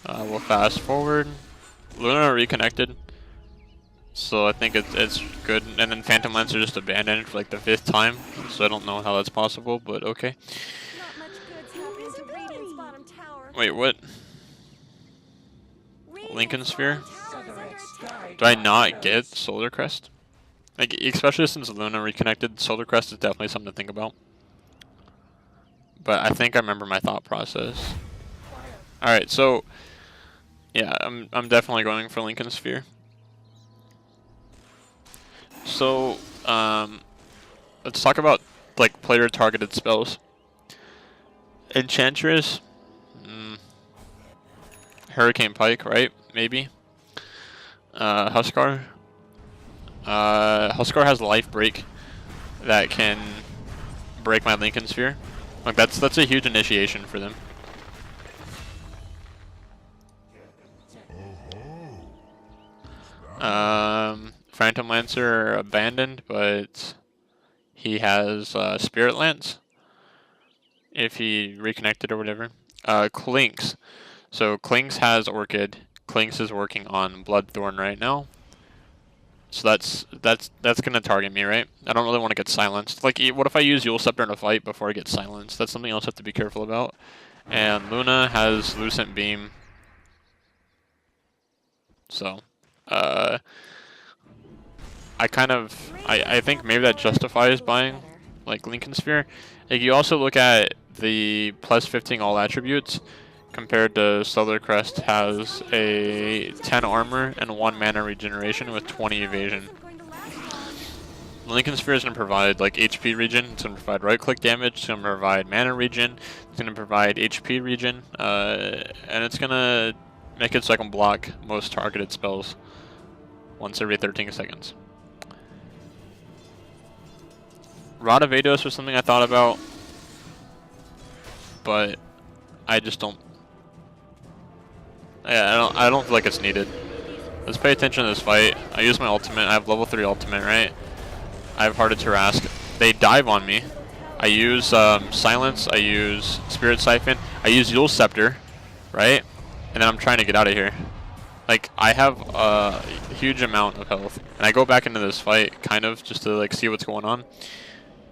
we'll fast forward. Luna reconnected, so I think it's good. And then Phantom Lancer just abandoned for like the 5th time, so I don't know how that's possible, but okay. Not much good's happening to Radiant's bottom tower. Wait, what? Lincoln Radiant's Sphere? bottom tower is under attack. Do I not get Solar Crest? Like, especially since Luna reconnected, Solar Crest is definitely something to think about. But I think I remember my thought process. Alright, so yeah, I'm definitely going for Lincoln Sphere. So let's talk about like player targeted spells. Enchantress, Hurricane Pike, right? Maybe. Huskar. Huskar has Life Break that can break my Lincoln Sphere. Like that's a huge initiation for them. Phantom Lancer abandoned, but he has Spirit Lance if he reconnected or whatever. Clinks. So Clinks has Orchid. Clinks is working on Bloodthorn right now. So that's gonna target me, right? I don't really want to get silenced. Like, what if I use Yule Scepter in a fight before I get silenced? That's something else I have to be careful about. And Luna has Lucent Beam. So, I think maybe that justifies buying like Lincoln Sphere. Like, you also look at the plus 15 all attributes compared to Solar Crest has a 10 armor and 1 mana regeneration with 20 evasion. Lincoln Sphere is going to provide like HP regen, it's going to provide right click damage, it's going to provide mana regen, it's going to provide HP regen, and it's going to make it so I can block most targeted spells once every 13 seconds. Rod of Ados was something I thought about, but I just don't. Yeah, I don't feel like it's needed. Let's pay attention to this fight. I use my ultimate. I have level 3 ultimate, right? I have Heart of Tarask. They dive on me. I use Silence. I use Spirit Siphon. I use Yule Scepter, right? And then I'm trying to get out of here. Like, I have a huge amount of health. And I go back into this fight, kind of, just to like see what's going on.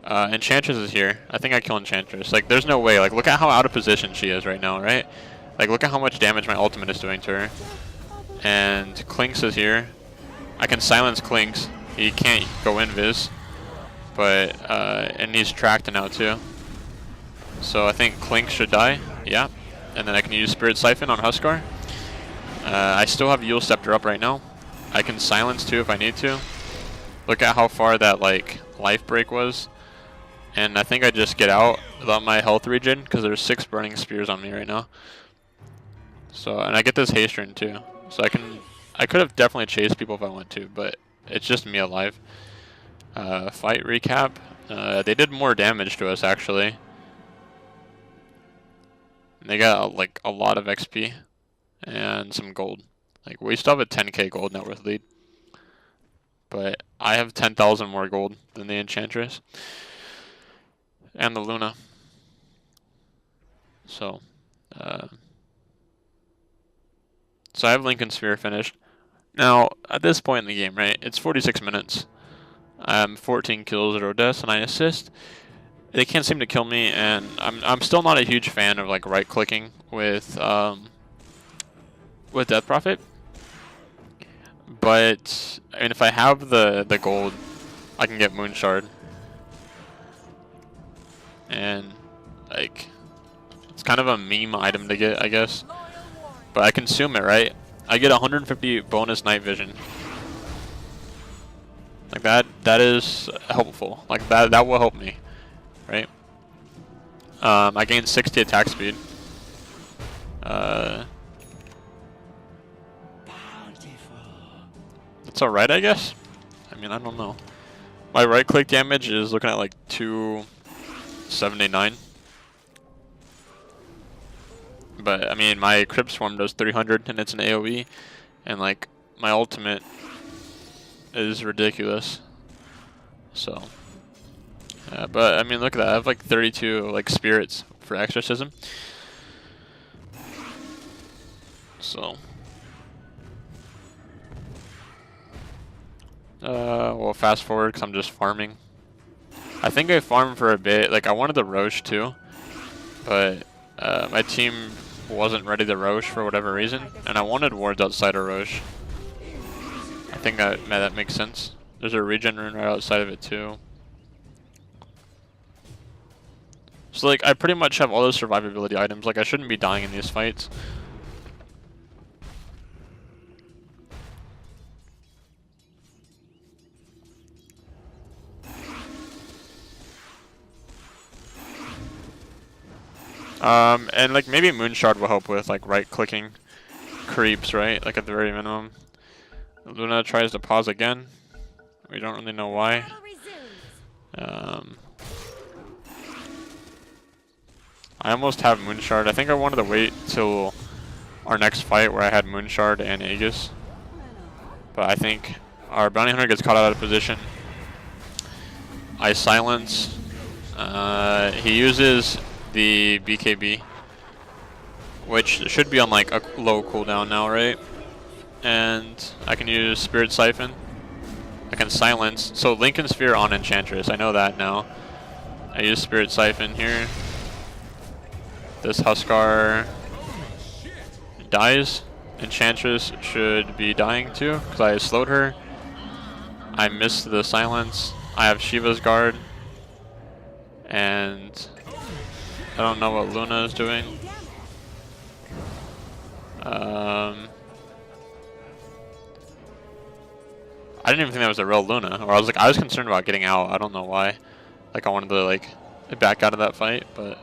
Enchantress is here. I think I kill Enchantress. Like, there's no way. Like, look at how out of position she is right now, right? Like, look at how much damage my ultimate is doing to her. And Clinks is here. I can silence Clinks. He can't go invis. But, and he's tracked now too. So I think Clinks should die. Yeah. And then I can use Spirit Siphon on Huskar. I still have Yule Scepter up right now. I can silence too if I need to. Look at how far that, like, life break was. And I think I just get out without my health regen because there's 6 burning spears on me right now. So, and I get this haste rune too. So I could have definitely chased people if I want to, but it's just me alive. Fight recap. They did more damage to us actually. And they got like a lot of XP and some gold. Like, we still have a 10k gold net worth lead. But I have 10,000 more gold than the Enchantress. And the Luna. So, so I have Lincoln Sphere finished. Now, at this point in the game, right, it's 46 minutes. I'm 14 kills, 0 deaths, and 9 assists. They can't seem to kill me, and I'm still not a huge fan of like right-clicking with with Death Prophet. But I mean, if I have the gold, I can get Moon Shard, and like it's kind of a meme item to get, I guess. But I consume it, right? I get 150 bonus night vision. Like that is helpful. Like that will help me, right? I gain 60 attack speed. That's alright, I guess. I mean, I don't know. My right click damage is looking at like 279. But I mean, my Crypt Swarm does 300 and it's an AoE, and like my ultimate is ridiculous. So, but I mean, look at that. I have like 32 like spirits for exorcism. So, we'll fast forward because I'm just farming. I think I farmed for a bit. Like I wanted the Roche too, but my team wasn't ready to Roche for whatever reason, and I wanted wards outside of Roche. I think that makes sense. There's a regen rune right outside of it too. So like I pretty much have all those survivability items. Like I shouldn't be dying in these fights. And like maybe Moonshard will help with like right clicking creeps, right? Like at the very minimum. Luna tries to pause again. We don't really know why. I almost have Moonshard. I think I wanted to wait till our next fight where I had Moonshard and Aegis. But I think our bounty hunter gets caught out of position. I silence. He uses the BKB, which should be on like a low cooldown now, right? And I can use Spirit Siphon. I can silence. So Lincoln Sphere on Enchantress. I know that now. I use Spirit Siphon here. This Huskar dies. Enchantress should be dying too because I slowed her. I missed the silence. I have Shiva's Guard. And I don't know what Luna is doing. I didn't even think that was a real Luna, or I was concerned about getting out. I don't know why. Like I wanted to like back out of that fight, but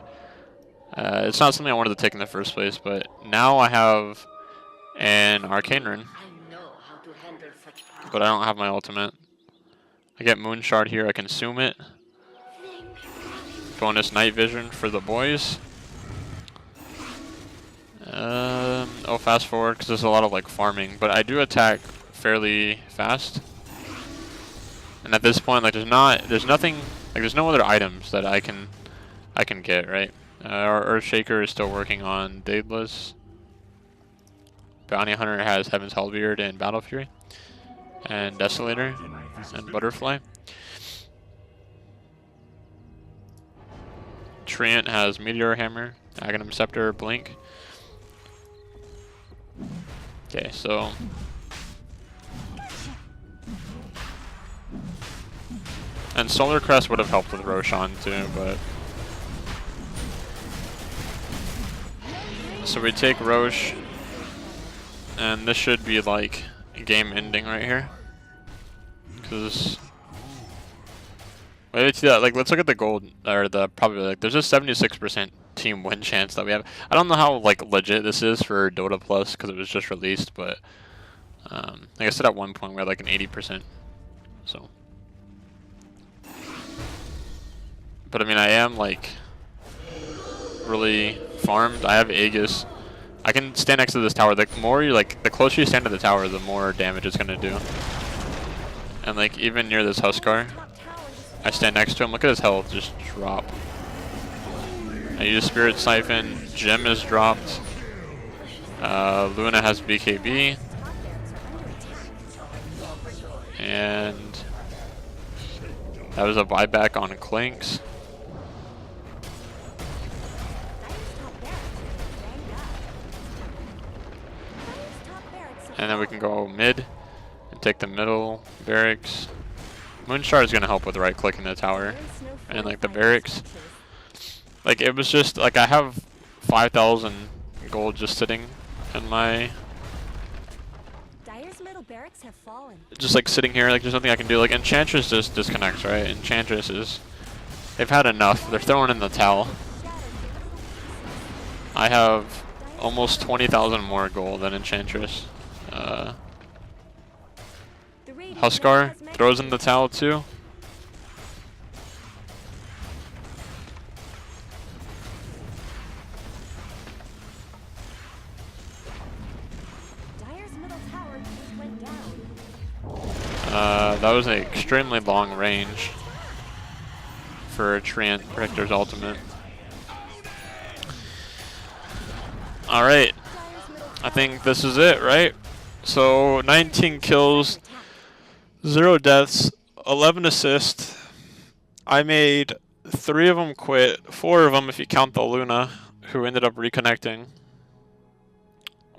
it's not something I wanted to take in the first place. But now I have an Arcane Rune, but I don't have my ultimate. I get Moonshard here. I consume it. Bonus night vision for the boys. I'll fast forward because there's a lot of like farming, but I do attack fairly fast. And at this point, like there's nothing, like there's no other items that I can get, right? Our Earthshaker is still working on Daedalus. Bounty Hunter has Heaven's Halberd and Battle Fury, and Desolator and Butterfly. Treant has Meteor Hammer, Aghanim Scepter, Blink. Okay, so and Solar Crest would have helped with Roshan too, but so we take Roche, and this should be like game ending right here, because wait, like let's look at the gold or the probably like there's a 76% team win chance that we have. I don't know how like legit this is for Dota Plus because it was just released, but like I said at one point we had like an 80%. So, but I mean I am like really farmed. I have Aegis. I can stand next to this tower. The more you like, the closer you stand to the tower, the more damage it's gonna do. And like even near this Huskar, I stand next to him. Look at his health just drop. I use Spirit Siphon. Gem is dropped. Luna has BKB. And that was a buyback on Clinks. And then we can go mid and take the middle barracks. Moonstar is gonna help with right clicking the tower and like the barracks. Like it was just like I have 5,000 gold just sitting in my. Dyer's middle barracks have fallen. Just like sitting here, like there's nothing I can do. Like Enchantress just disconnects, right? Enchantress is. They've had enough. They're throwing in the towel. I have almost 20,000 more gold than Enchantress. Huskar throws in the towel too. Dyer's middle tower just went down. That was an extremely long range for a Treant Protector's ultimate. Alright, I think this is it, right? So 19 kills, 0 deaths, 11 assists. I made 3 of them quit, 4 of them if you count the Luna, who ended up reconnecting.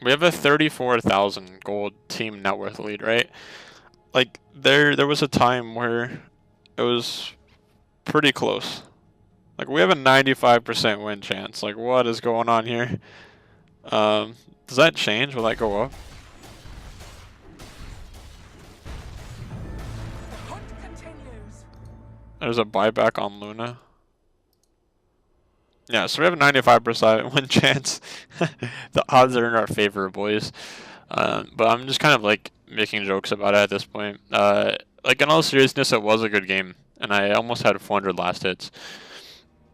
We have a 34,000 gold team net worth lead, right? Like there was a time where it was pretty close. Like we have a 95% win chance. Like what is going on here? Does that change? Will that go up? The hunt continues. There's a buyback on Luna. Yeah, so we have a 95% win chance. The odds are in our favor, boys. But I'm just kind of like making jokes about it at this point. Like in all seriousness, it was a good game, and I almost had 400 last hits.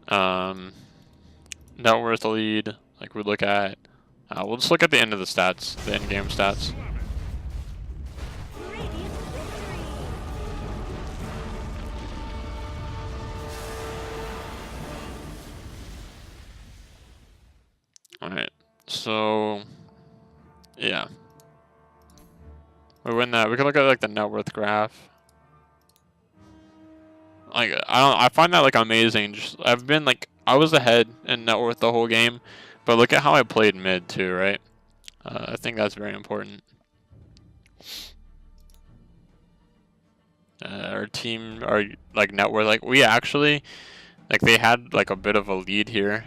Net worth lead. Like we look at. We'll just look at the end of the stats, the end game stats. Alright, so yeah. We win that. We can look at like the net worth graph. Like I find that like amazing. Just I was ahead in net worth the whole game, but look at how I played mid too, right? I think that's very important. Our team, our like net worth, like we actually, like they had like a bit of a lead here,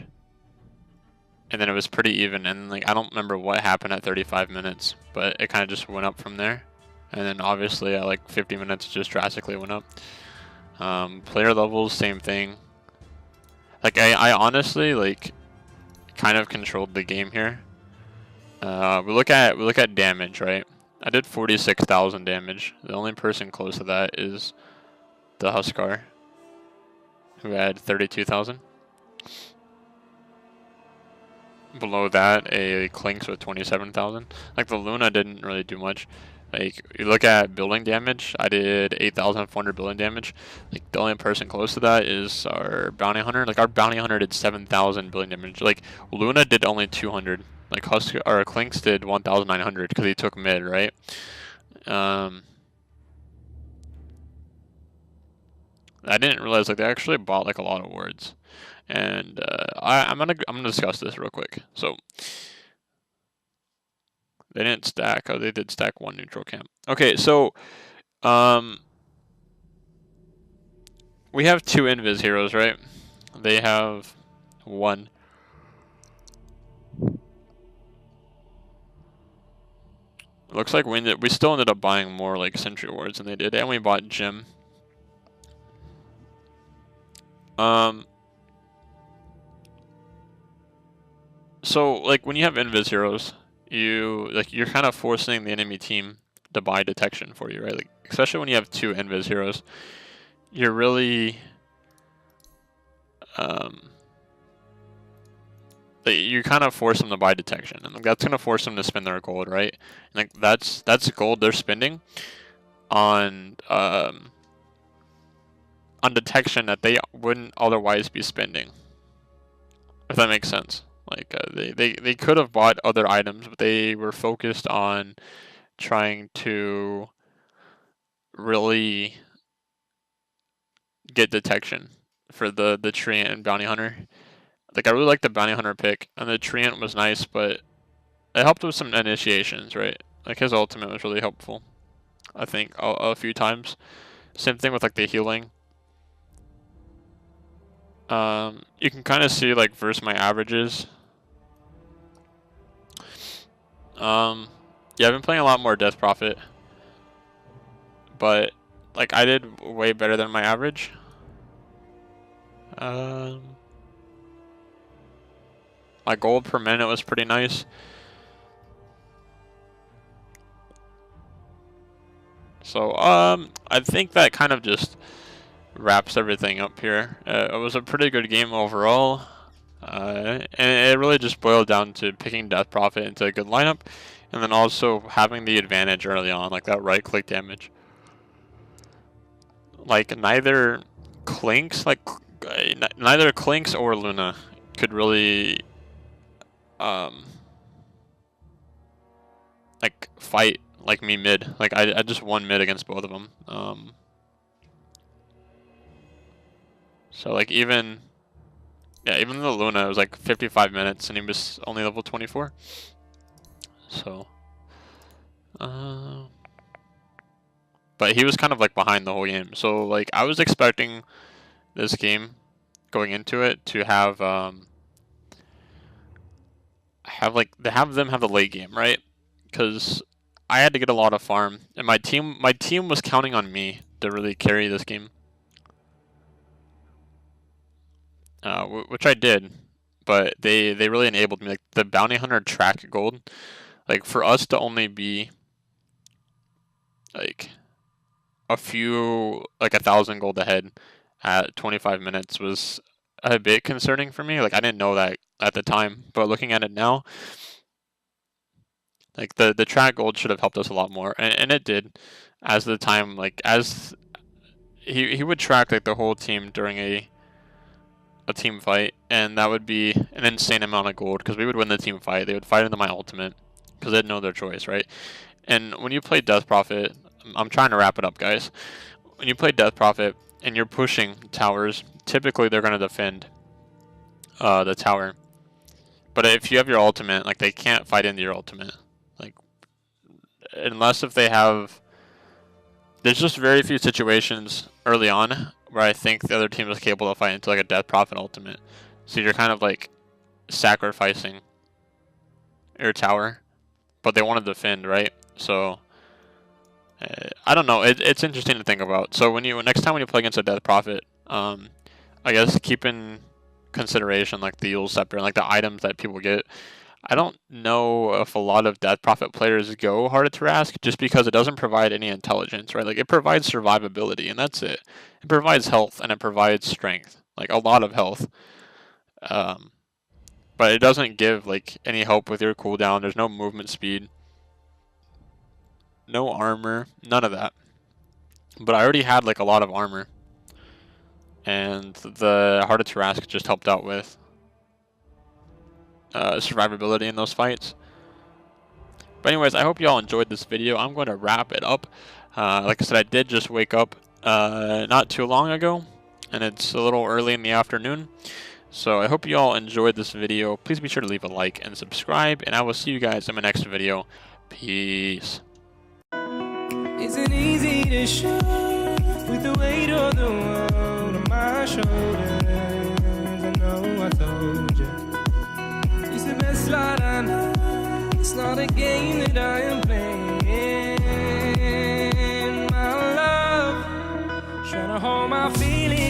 and then it was pretty even. And like I don't remember what happened at 35 minutes, but it kind of just went up from there. And then obviously at like 50 minutes, it just drastically went up. Player levels, same thing. Like I honestly like kind of controlled the game here. We look at damage, right? I did 46,000 damage. The only person close to that is the Huskar, who had 32,000. Below that, a Clinks with 27,000. Like the Luna didn't really do much. Like you look at building damage, I did 8,400 building damage. Like the only person close to that is our bounty hunter. Like our bounty hunter did 7,000 building damage. Like Luna did only 200. Like Husker or Clinks did 1,900 because he took mid, right? I didn't realize like they actually bought like a lot of wards, and I'm gonna discuss this real quick. So. They didn't stack. Oh, they did stack 1 neutral camp. Okay, so we have 2 invis heroes, right? They have 1. Looks like we still ended up buying more like sentry wards than they did, and we bought Gem. So like when you have invis heroes, you're kind of forcing the enemy team to buy detection for you, right? Like especially when you have 2 invis heroes, you're really you kind of force them to buy detection, and like, that's gonna force them to spend their gold, right? And, like that's gold they're spending on detection that they wouldn't otherwise be spending, if that makes sense. Like they could have bought other items, but they were focused on trying to really get detection for the Treant and Bounty Hunter. Like I really like the Bounty Hunter pick, and the Treant was nice, but it helped with some initiations, right? Like his ultimate was really helpful, I think, a few times. Same thing with like the healing. You can kind of see like versus my averages. Yeah, I've been playing a lot more Death Prophet, but like I did way better than my average. My gold per minute was pretty nice. So I think that kind of just wraps everything up here. It was a pretty good game overall. And it really just boiled down to picking Death Prophet into a good lineup, and then also having the advantage early on, like that right click damage. Like neither Clinks or Luna could really like fight like me mid. Like I just won mid against both of them. So like even the Luna, it was like 55 minutes and he was only level 24. So, but he was kind of like behind the whole game. So like I was expecting this game going into it to have them have the late game, right? Because I had to get a lot of farm, and my team was counting on me to really carry this game. Which I did, but they really enabled me. Like the bounty hunter track gold, like for us to only be like a few, like 1,000 gold ahead at 25 minutes was a bit concerning for me. Like I didn't know that at the time, but looking at it now, like the track gold should have helped us a lot more, and it did. As the time, like as he would track like the whole team during a team fight, and that would be an insane amount of gold because we would win the team fight. They would fight into my ultimate because they had no other choice, right? And when you play Death Prophet, I'm trying to wrap it up, guys. When you play Death Prophet and you're pushing towers, typically they're going to defend the tower. But if you have your ultimate, like they can't fight into your ultimate, like unless if they have. There's just very few situations early on where I think the other team is capable of fighting into like a Death Prophet ultimate. So you're kind of like sacrificing your tower, but they want to defend, right? So I don't know. It's interesting to think about. So next time when you play against a Death Prophet, I guess keep in consideration like the Yule Scepter and like the items that people get. I don't know if a lot of Death Prophet players go Heart of Tarask just because it doesn't provide any intelligence, right? Like it provides survivability and that's it. It provides health and it provides strength, like a lot of health. But it doesn't give like any help with your cooldown. There's no movement speed, no armor, none of that. But I already had like a lot of armor, and the Heart of Tarask just helped out with survivability in those fights. But anyways, I hope you all enjoyed this video. I'm going to wrap it up. Like I said, I did just wake up not too long ago, and it's a little early in the afternoon. So I hope you all enjoyed this video. Please be sure to leave a like and subscribe, and I will see you guys in my next video. Peace. Isn't easy to show with the weight of the world on my shoulders. I know I told you. It's the best slide I know. It's not a game that I am playing. My love, trying to hold my feelings.